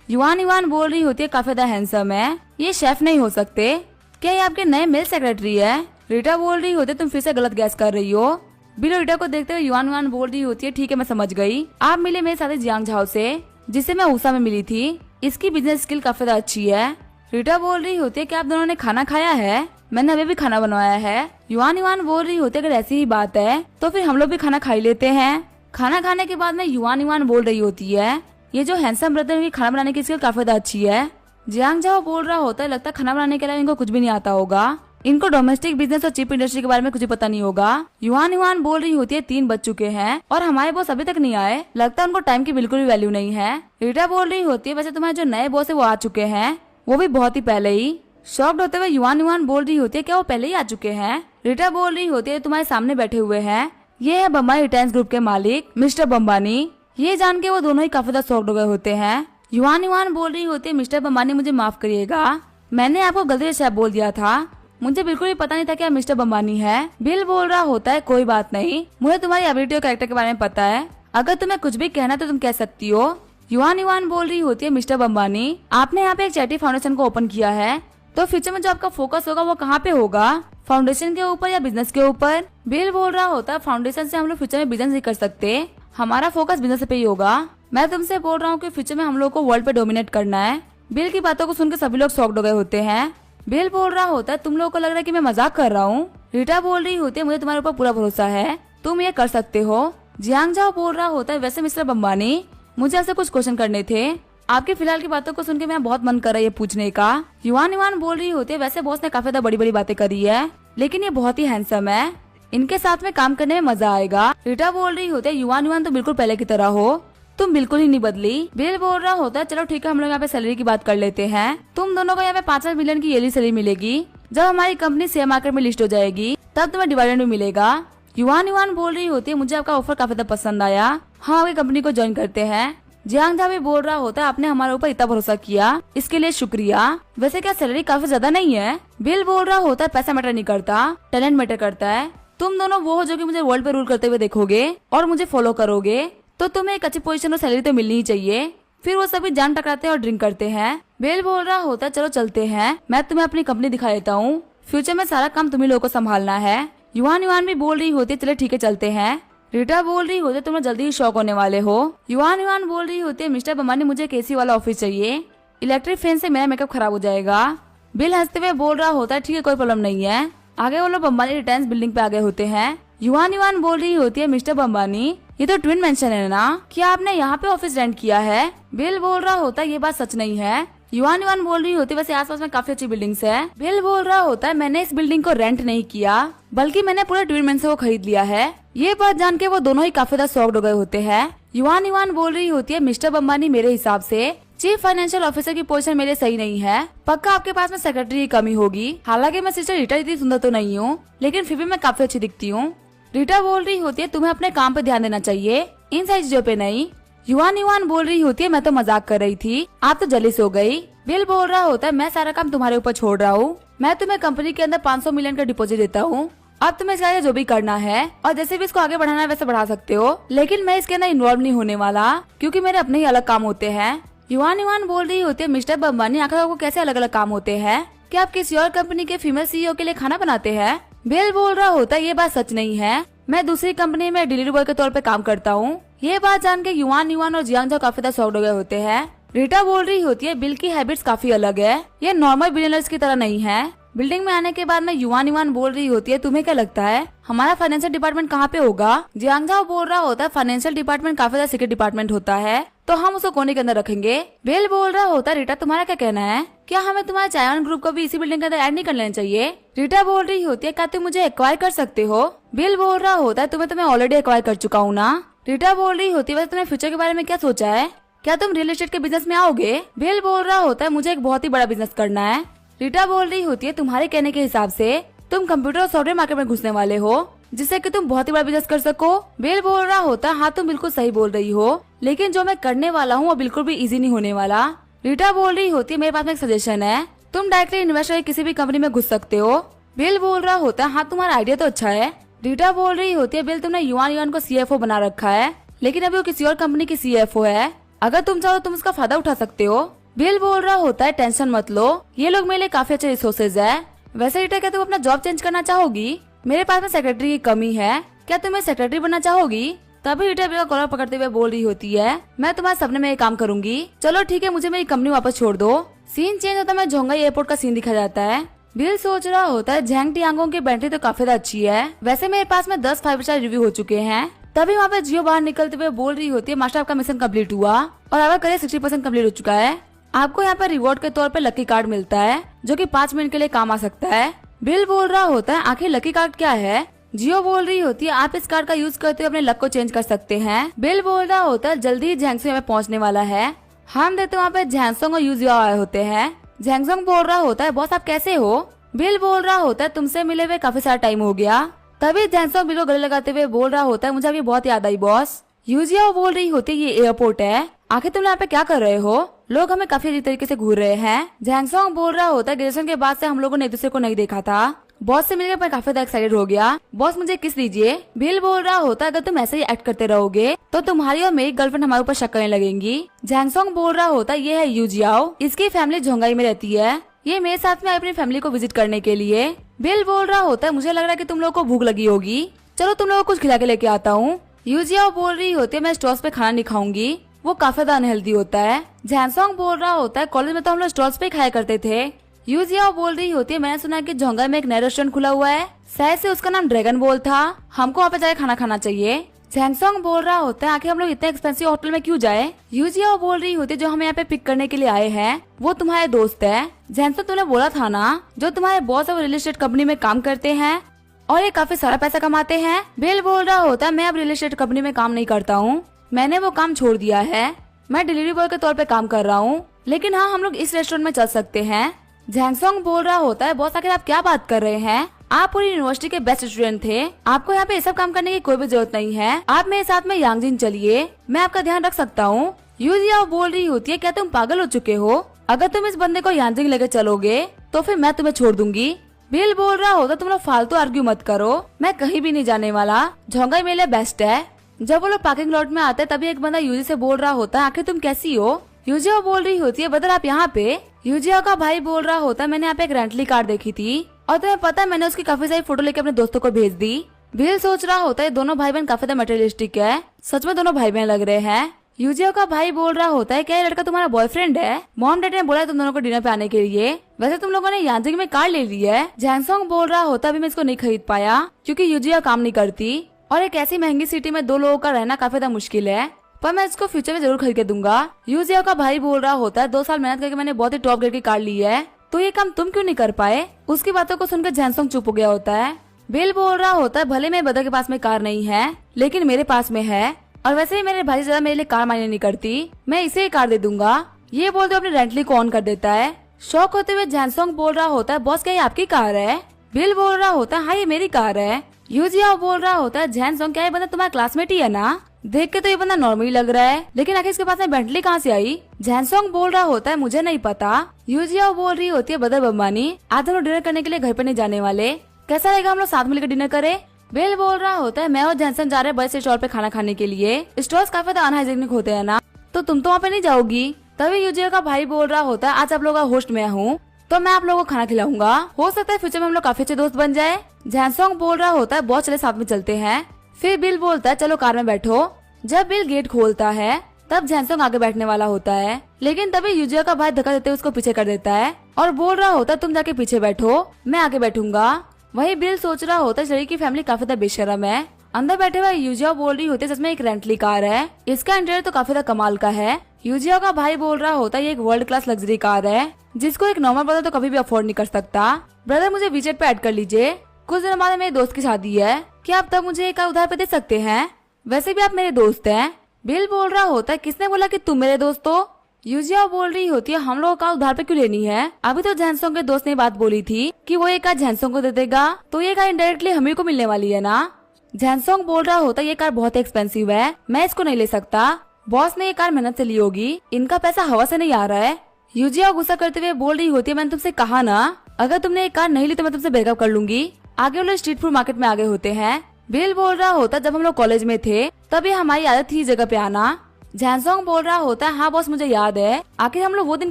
युआन युआन बोल रही होती है काफी ज्यादा हैंडसम है, ये शेफ नहीं हो सकते, क्या ये आपके नए मेल सेक्रेटरी है। रीटा बोल रही होती है तुम फिर से गलत गैस कर रही हो। बिल रीटा को देखते हुए युआन युआन बोल रही होती है ठीक है मैं समझ गई, आप मिले मेरे साथी जियांग झाओ से जिससे मैं ऊषा में मिली थी, इसकी बिजनेस स्किल काफी ज्यादा अच्छी है। रीटा बोल रही होती है कि आप दोनों ने खाना खाया है, मैंने अभी भी खाना बनवाया है। युआन युआन बोल रही होती है अगर ऐसी ही बात है तो फिर हम लोग भी खाना खा ही लेते हैं। खाना खाने के बाद में युआन युआन बोल रही होती है ये जो हैंडसम ब्रदर है खाना बनाने की स्किल काफी ज्यादा अच्छी है। जियांग झाओ बोल रहा होता है लगता है खाना बनाने के अलावा इनको कुछ भी नहीं आता होगा, इनको डोमेस्टिक बिजनेस और चिप इंडस्ट्री के बारे में कुछ पता नहीं होगा। युआन युआन बोल रही होती है 3 बज चुके हैं और हमारे बॉस अभी तक नहीं आए, लगता है उनको टाइम की बिल्कुल भी वैल्यू नहीं है। रीटा बोल रही होती है वैसे तुम्हारे जो नए बॉस है वो आ चुके हैं, वो भी बहुत ही पहले ही। शॉक्ड होते हुए युआन युआन बोल रही होती है क्या वो पहले ही आ चुके हैं। रीटा बोल रही होती है तुम्हारे सामने बैठे हुए हैं, ये है बम्बाई रिटायर्स ग्रुप के मालिक मिस्टर बम्बानी। ये जान के वो दोनों ही काफी ज्यादा शॉक्ड हो गए होते हैं। युआन युआन बोल रही होती है मिस्टर बम्बानी मुझे माफ करिएगा, मैंने आपको गलती से शेफ बोल दिया था, मुझे बिल्कुल भी पता नहीं था कि आप मिस्टर बम्बानी है। बिल बोल रहा होता है कोई बात नहीं, मुझे तुम्हारी एबिलिटी और कैरेक्टर के बारे में पता है, अगर तुम्हें कुछ भी कहना तो तुम कह सकती हो। युआन युआन बोल रही होती है मिस्टर बम्बानी आपने यहाँ पे एक चैरिटी फाउंडेशन को ओपन किया है, तो फ्यूचर में जो आपका फोकस होगा वो कहाँ पे होगा, फाउंडेशन के ऊपर या बिजनेस के ऊपर। बिल बोल रहा होता है फाउंडेशन से हम लोग फ्यूचर में बिजनेस नहीं कर सकते, हमारा फोकस बिजनेस पे ही होगा। मैं तुमसे बोल रहा हूँ कि फ्यूचर में हम लोग को वर्ल्ड पे डोमिनेट करना है। बिल की बातों को सुनकर सभी लोग शॉक्ड हो गए होते हैं। बिल बोल रहा होता है तुम लोगों को लग रहा है कि मैं मजाक कर रहा हूँ। रीटा बोल रही होती है मुझे तुम्हारे ऊपर पूरा भरोसा है, तुम ये कर सकते हो। जियांग झाओ बोल रहा होता है वैसे मिस्टर बम्बानी मुझे आपसे कुछ क्वेश्चन करने थे, आपकी फिलहाल की बातों को सुनकर मैं बहुत मन कर रहा है ये पूछने का। युआन युआन बोल रही होती है वैसे बॉस ने काफी ज्यादा बड़ी बड़ी बातें करी है, लेकिन ये बहुत ही हैंडसम है, इनके साथ में काम करने में मजा आएगा। रीटा बोल रही होती है युआन युआन तो बिल्कुल पहले की तरह हो, तुम बिल्कुल ही नहीं बदली। बिल बोल रहा होता है चलो ठीक है हम लोग यहाँ पे सैलरी की बात कर लेते हैं, तुम दोनों को यहाँ पे 5 मिलियन की ईयरली सैलरी मिलेगी, जब हमारी कंपनी शेयर मार्केट में लिस्ट हो जाएगी तब तुम्हें डिविडेंड भी मिलेगा। युआन युआन बोल रही होती है मुझे आपका ऑफर काफी ज्यादा पसंद आया, हाँ अभी कंपनी को ज्वाइन करते हैं। जियांग झा भी बोल रहा होता है आपने हमारे ऊपर इतना भरोसा किया, इसके लिए शुक्रिया। वैसे क्या सैलरी काफी ज्यादा नहीं है? बिल बोल रहा होता है पैसा मैटर नहीं करता, टैलेंट मैटर करता है। तुम दोनों वो हो जो कि मुझे वर्ल्ड पे रूल करते हुए देखोगे और मुझे फॉलो करोगे, तो तुम्हें एक अच्छी पोजीशन और सैलरी तो मिलनी ही चाहिए। फिर वो सभी जान टकराते हैं और ड्रिंक करते हैं। बेल बोल रहा होता है चलो चलते हैं, मैं तुम्हें अपनी कंपनी दिखा देता हूँ, फ्यूचर में सारा काम तुम्ही लोगों को संभालना है। युवान युवान भी बोल रही होती है चले ठीक है चलते हैं। रीटा बोल रही होती है तुम जल्दी ही शॉक होने वाले हो। युवान युवान बोल रही होती है मिस्टर बम्बानी मुझे एक एसी वाला ऑफिस चाहिए, इलेक्ट्रिक फैन से मेरा मेकअप खराब हो जाएगा। बिल हंसते हुए बोल रहा होता है ठीक है कोई प्रॉब्लम नहीं है। आगे वो लोग बम्बानी रिटेंस बिल्डिंग पे आ गए होते हैं। युवान युवान बोल रही होती है मिस्टर बम्बानी ये तो ट्विन मेंशन है ना, क्या आपने यहाँ पे ऑफिस रेंट किया है? बिल बोल रहा होता है ये बात सच नहीं है। युवान युवान बोल रही होती है वैसे आसपास में काफी अच्छी बिल्डिंग्स है। बिल बोल रहा होता है मैंने इस बिल्डिंग को रेंट नहीं किया बल्कि मैंने पूरे ट्विन मेंशन को खरीद लिया है। ये बात जान के वो दोनों ही काफी ज्यादा शॉक्ड हो गए होते हैं। युवान युवान बोल रही होती है मिस्टर बम्बानी मेरे हिसाब से चीफ फाइनेंशियल ऑफिसर की पोजीशन मेरे सही नहीं है, पक्का आपके पास में सेक्रेटरी की कमी होगी। हालांकि मैं सिस्टर रीटा इतनी सुंदर तो नहीं हूँ लेकिन फिर भी मैं काफी अच्छी दिखती हूँ। रीटा बोल रही होती है तुम्हें अपने काम पे ध्यान देना चाहिए, इन सारी चीजों पे नहीं। युवान युवान बोल रही होती है मैं तो मजाक कर रही थी, आप तो जलीस हो गई। बिल बोल रहा होता है मैं सारा काम तुम्हारे ऊपर छोड़ रहा हूँ, मैं तुम्हें कंपनी के अंदर 500 मिलियन का डिपॉजिट देता हूँ, अब तुम्हें इसके आगे जो भी करना है और जैसे भी इसको आगे बढ़ाना है वैसे बढ़ा सकते हो, लेकिन मैं इसके अंदर इन्वॉल्व नहीं होने वाला क्योंकि मेरे अपने ही अलग काम होते हैं। युवान युवान बोल रही होती है मिस्टर बम्बानी आखिर आपको कैसे अलग अलग काम होते हैं, क्या आप किसी और कंपनी के फीमेल सीईओ के लिए खाना बनाते हैं? बिल बोल रहा होता है ये बात सच नहीं है, मैं दूसरी कंपनी में डिलीवरी बॉय के तौर पे काम करता हूँ। ये बात जान के युवान युवान और जियांग झा काफी ज्यादा शॉक्ड हो गए होते हैं। रीटा बोल रही होती है बिल की हैबिट्स काफी अलग है, ये नॉर्मल बिलियनर्स की तरह नहीं है। बिल्डिंग में आने के बाद में युवान युवान बोल रही होती है तुम्हें क्या लगता है हमारा फाइनेंशियल डिपार्टमेंट कहाँ पे होगा? जियांग झा बोल रहा होता है फाइनेंशियल डिपार्टमेंट काफी ज्यादा सीक्रेट डिपार्टमेंट होता है तो हम उसको कोने के अंदर रखेंगे। बिल बोल रहा होता है रीटा तुम्हारा क्या कहना है, क्या हमें तुम्हारे चायन ग्रुप को भी इसी बिल्डिंग के अंदर ऐड नहीं कर लेना चाहिए? रीटा बोल रही होती है क्या तुम मुझे एक्वायर कर सकते हो? बिल बोल रहा होता है तुम्हें ऑलरेडी एक्वायर कर चुका हूँ ना। रीटा बोल रही होती है वैसे तुमने फ्यूचर के बारे में क्या सोचा है, क्या तुम रियल एस्टेट के बिजनेस में आओगे? बिल बोल रहा होता है मुझे एक बहुत ही बड़ा बिजनेस करना है। रीटा बोल रही होती है तुम्हारे कहने के हिसाब से तुम कंप्यूटर और सॉफ्टवेयर मार्केट में घुसने वाले हो जिससे कि तुम बहुत ही बड़ा बिजनेस कर सको। बिल बोल रहा होता है हाँ तुम बिल्कुल सही बोल रही हो, लेकिन जो मैं करने वाला हूँ वो बिल्कुल भी इजी नहीं होने वाला। रीटा बोल रही होती है मेरे पास में एक सजेशन है, तुम डायरेक्टली इन्वेस्टर किसी भी कंपनी में घुस सकते हो। बिल बोल रहा होता है हाँ तुम्हारा आइडिया तो अच्छा है। रीटा बोल रही होती है बिल तुमने युवान युवान को सीएफओ बना रखा है लेकिन अभी वो किसी और कंपनी की सीएफओ है, अगर तुम चाहो तुम उसका फायदा उठा सकते हो। बिल बोल रहा होता है टेंशन मत लो, ये लोग मेरे लिए काफी अच्छे रिसोर्सेज है। वैसे रीटा क्या तुम अपना जॉब चेंज करना चाहोगी? मेरे पास में सेक्रेटरी की कमी है, क्या तुम्हें सेक्रेटरी बनना चाहोगी? तभी रीटा बिल का कॉलर पकड़ते हुए बोल रही होती है मैं तुम्हारे सपने में ये काम करूंगी, चलो ठीक है मुझे मेरी कंपनी वापस छोड़ दो। सीन चेंज होता है मैं जोंगाई एयरपोर्ट का सीन दिखा जाता है। बिल सोच रहा होता है झैंग टियांगों की बैटरी तो काफी अच्छी है, वैसे मेरे पास में 10 5 स्टार रिव्यू हो चुके हैं। तभी वहाँ पे जियो बाहर निकलते हुए बोल रही होती है मास्टर आपका मिशन कंप्लीट हुआ और आपका करियर 60% कंप्लीट हो चुका है, आपको यहाँ पर रिवॉर्ड के तौर पे लकी कार्ड मिलता है जो कि 5 मिनट के लिए काम आ सकता है। बिल बोल रहा होता है आखिर लकी कार्ड क्या है? जियो बोल रही होती है आप इस कार्ड का यूज करते हुए अपने लक को चेंज कर सकते हैं। बिल बोल रहा होता है जल्दी ही झैंगसोंग में पहुँचने वाला है, हम देखते वहाँ पे झैंगसोंग और यूजियो आए होते हैं। झैंगसोंग बोल रहा होता है बॉस आप कैसे हो? बिल बोल रहा होता है तुमसे मिले हुए काफी सारा टाइम हो गया। तभी झैंगसोंग बिल को गले लगाते हुए बोल रहा होता है मुझे अभी बहुत याद आई बॉस। यूजियो बोल रही होती है ये एयरपोर्ट है, आखिर तुम यहाँ पे क्या कर रहे हो? लोग हमें काफी अजीब तरीके से घूर रहे हैं। झैंगसोंग बोल रहा होता है ग्रेजुएशन के बाद से हम लोगों ने एक दूसरे को नहीं देखा था, बॉस से मिलकर मैं काफी ज्यादा एक्साइटेड हो गया, बॉस मुझे किस दीजिए। बिल बोल रहा होता है अगर तुम ऐसे ही एक्ट करते रहोगे तो तुम्हारी और मेरी गर्लफ्रेंड हमारे ऊपर शक करने लगेंगी। झैंगसोंग बोल रहा होता है ये है यूजियाओ, इसकी फैमिली जोंगाई में रहती है, ये मेरे साथ में अपनी फैमिली को विजिट करने के लिए। बिल बोल रहा होता है मुझे लग रहा है कि तुम लोगों को भूख लगी होगी, चलो तुम लोगों को कुछ खिला के लेके आता हूँ। यूजियाओ बोल रही होती है मैं स्टॉल्स पे खाना नहीं खाऊंगी, वो काफी ज्यादा अनहेल्दी होता है। झैंगसोंग बोल रहा होता है कॉलेज में तो हम लोग स्टॉल्स पे खाया करते थे। यूजियाओ बोल रही होती है मैंने सुना कि जोंगाई में एक नया रेस्टोरेंट खुला हुआ है, शायद से उसका नाम ड्रैगन बॉल था, हमको वहाँ पे जाके खाना खाना चाहिए। झैंगसोंग बोल रहा होता है आखिर हम लोग इतने एक्सपेंसिव होटल में क्यों जाए? यूजियाओ बोल रही होती है जो हमें यहाँ पे पिक करने के लिए आए हैं वो तुम्हारे दोस्त है। झैंगसोंग तुमने बोला था ना जो तुम्हारे बॉस है वो रियल एस्टेट कंपनी में काम करते हैं और ये काफी सारा पैसा कमाते हैं। बिल बोल रहा होता है मैं अब रियल एस्टेट कंपनी में काम नहीं करता हूँ, मैंने वो काम छोड़ दिया है, मैं डिलीवरी बॉय के तौर पे काम कर रहा हूँ, लेकिन हाँ हम लोग इस रेस्टोरेंट में चल सकते हैं। झैंगसोंग बोल रहा होता है बॉस आखिर आप क्या बात कर रहे हैं, आप पूरी यूनिवर्सिटी के बेस्ट स्टूडेंट थे, आपको यहाँ पे ये सब काम करने की कोई भी जरूरत नहीं है, आप मेरे साथ में यांगजिन चलिए, मैं आपका ध्यान रख सकता हूँ। यूजियाओ बोल रही होती है, क्या तुम पागल हो चुके हो? अगर तुम इस बंदे को यांजिंग लेकर चलोगे तो फिर मैं तुम्हें छोड़ दूंगी। बिल बोल रहा होता, तुम लोग फालतू आर्ग्यू मत करो, मैं कहीं भी नहीं जाने वाला, झोंगा मेरे लिए बेस्ट है। जब वो लोग पार्किंग लॉट में आते तभी एक बंदा यूजी से बोल रहा होता है, आखिर तुम कैसी हो? यूजियाओ बोल रही होती है, ब्रदर आप यहाँ पे? यूजियाओ का भाई बोल रहा होता है, मैंने यहाँ पे एक रेंटली कार देखी थी और तुम्हें पता है मैंने उसकी काफी सारी फोटो लेके अपने दोस्तों को भेज दी। बिल सोच रहा होता है दोनों भाई बहन काफी मटेरियलिस्टिक है, सच में दोनों भाई बहन लग रहे हैं। यूजियाओ का भाई बोल रहा होता है, क्या ये लड़का तुम्हारा बॉयफ्रेंड है? मॉम डैड ने बोला तुम दोनों को डिनर पे आने के लिए, वैसे तुम लोगों ने यांजिंग में कार ले ली है। जैंगसोंग बोल रहा होता है, अभी मैं इसको नहीं खरीद पाया क्योंकि यूजियाओ काम नहीं करती और एक ऐसी महंगी सिटी में 2 लोगों का रहना काफी ज्यादा मुश्किल है, पर मैं इसको फ्यूचर में जरूर खरीद के दूंगा। यूजियाओ का भाई बोल रहा होता है, 2 साल मेहनत करके मैंने बहुत ही टॉप ग्रेड की कार ली है, तो ये काम तुम क्यों नहीं कर पाए? उसकी बातों को सुनकर जैंगसोंग चुप हो गया होता है। बिल बोल रहा होता है, भले मेरे ब्रदर के पास में कार नहीं है लेकिन मेरे पास में है, और वैसे भी मेरे भाई से ज्यादा मेरे लिए कार मायने नहीं करती, मैं इसे ही कार दे दूंगा। ये बोलते अपनी रेंटली को ऑन कर देता है। शौक होते हुए जैंगसोंग बोल रहा होता है, बॉस क्या ये आपकी कार है? बिल बोल रहा होता है, हाँ ये मेरी कार है। यूजियाओ बोल रहा होता है, जैंगसोंग क्या ये बंदा तुम्हारा क्लासमेट ही है ना? देख के तो ये बंदा नॉर्मली लग रहा है, लेकिन आखिर इसके पास में बेंटली कहाँ से आई? जैंगसोंग बोल रहा होता है, मुझे नहीं पता। यूजियाओ बोल रही होती है, ब्रदर बम्बानी आज हम लोग डिनर करने के लिए घर पे नहीं जाने वाले, कैसा रहेगा हम लोग साथ मिलकर डिनर करें? बिल बोल रहा होता है, मैं और जैंगसोंग जा रहे हैं बड़े से स्टॉल पे खाना खाने के लिए, स्टॉल्स काफी अनहाइजीनिक होते हैं ना, तो तुम तो वहाँ पे नहीं जाओगी। तभी यूजियाओ का भाई बोल रहा होता है, आज आप लोग का होस्ट मैं हूँ तो मैं आप लोगों को खाना खिलाऊंगा, हो सकता है फ्यूचर में हम लोग काफी अच्छे दोस्त बन जाए। जैंगसोंग बोल रहा होता है, बहुत चले साथ में चलते हैं। फिर बिल बोलता है, चलो कार में बैठो। जब बिल गेट खोलता है तब जैंगसोंग आगे बैठने वाला होता है, लेकिन तभी यूजियाओ का भाई धक्का देते हुए उसको पीछे कर देता है और बोल रहा होता है, तुम जाके पीछे बैठो, मैं आगे बैठूंगा। वही बिल सोच रहा होता है, लड़की की फैमिली काफी ज्यादा बेशर्म है। अंदर बैठे हुए यूजियाओ बोल रही होती है, सच में एक रेंटली कार है, इसका इंटीरियर तो काफी ज्यादा कमाल का है। यूजियाओ का भाई बोल रहा होता है, ये एक वर्ल्ड क्लास लग्जरी कार है जिसको एक नॉर्मल ब्रदर तो कभी भी अफोर्ड नहीं कर सकता। ब्रदर मुझे वीचेट पे ऐड कर लीजिए, कुछ दिन बाद मेरे दोस्त की शादी है, क्या आप तब मुझे एक कार उधार पे दे सकते हैं? वैसे भी आप मेरे दोस्त हैं। बिल बोल रहा होता है, किसने बोला कि तुम मेरे दोस्त हो? यूजियाओ बोल रही होती है, हम लोगों का उधार पे क्यों लेनी है? अभी तो जैंगसोंग के दोस्त ने बात बोली थी कि वो ये कार जैंगसोंग को दे देगा, तो ये कार इनडायरेक्टली हमें को मिलने वाली है ना। जैंगसोंग बोल रहा होता है, ये कार बहुत एक्सपेंसिव है, मैं इसको नहीं ले सकता, बॉस ने ये कार मेहनत से ली होगी, इनका पैसा हवा से नहीं आ रहा है। यूजियाओ गुस्सा करते हुए बोल रही होती है, मैंने तुमसे कहा ना अगर तुमने ये कार नहीं ली तो मैं तुमसे ब्रेकअप कर लूंगी। आगे वो लोग स्ट्रीट फूड मार्केट में आगे होते हैं। बिल बोल रहा होता है, जब हम लोग कॉलेज में थे तभी हमारी आदत थी जगह पे आना। जैंगसोंग बोल रहा होता है, हाँ बॉस मुझे याद है, आखिर हम लोग वो दिन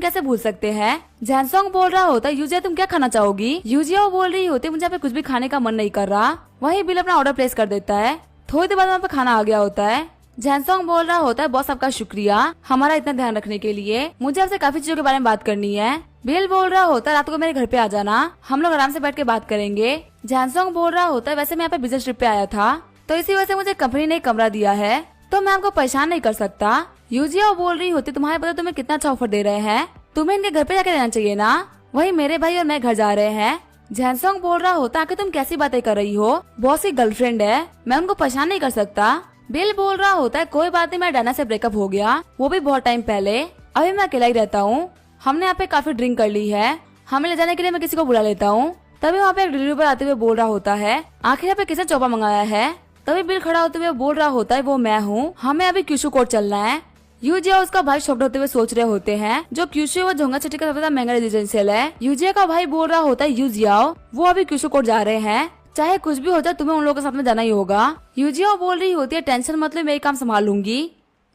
कैसे भूल सकते हैं? जैंगसोंग बोल रहा होता है, यूजिया तुम क्या खाना चाहोगी? यूजियाओ बोल रही होती है, मुझे यहाँ पे कुछ भी खाने का मन नहीं कर रहा। वही बिल अपना ऑर्डर प्लेस कर देता है, थोड़ी देर बाद वहाँ पे खाना आ गया होता है। जैंगसोंग बोल रहा होता है, बॉस आपका शुक्रिया हमारा इतना ध्यान रखने के लिए, मुझे आपसे काफी चीजों के बारे में बात करनी है। बिल बोल रहा होता है, रात को मेरे घर पे आ जाना, हम लोग आराम से बैठ के बात करेंगे। जैंगसोंग बोल रहा होता है, वैसे मैं यहाँ पे बिजनेस ट्रिप पे आया था तो इसी वजह से मुझे कंपनी ने कमरा दिया है, तो मैं आपको परेशान नहीं कर सकता। यूजियाओ बोल रही होती, तुम्हारे पता तुम्हें कितना अच्छा ऑफर दे रहे हैं, तुम्हें इनके घर पे जाके रहना चाहिए ना। वही मेरे भाई और मैं घर जा रहे हैं। जैंगसोंग बोल रहा होता, आखिर तुम कैसी बातें कर रही हो, बॉस की गर्लफ्रेंड है, मैं उनको परेशान नहीं कर सकता। बिल बोल रहा होता है, कोई बात नहीं, मेरा डायना से ब्रेकअप हो गया, वो भी बहुत टाइम पहले, अभी मैं अकेला ही रहता हूँ, हमने यहाँ पे काफी ड्रिंक कर ली है, हमें ले जाने के लिए मैं किसी को बुला लेता हूँ। तभी वहाँ पे एक डिलीवरी बॉय आते हुए बोल रहा होता है, आखिर यहाँ पे किसने चौपा मंगाया है? तभी बिल खड़ा होते हुए बोल रहा होता है, वो मैं हूँ, हमें अभी क्यूशु कोर्ट चलना है। यूजिया उसका भाई शॉक्ड होते हुए सोच रहे होते हैं, जो क्यूशु वो झोंगा छठी का सबसे ज्यादा महंगा रेजिडेंशियल है। यूजिया का भाई बोल रहा होता है, यूजियाओ वो अभी क्यूशु कोर्ट जा रहे हैं, चाहे कुछ भी हो जाए तुम्हें उन लोगों के साथ में जाना ही होगा। यूजियाओ बोल रही होती है, टेंशन मत लो, मैं काम संभाल लूंगी।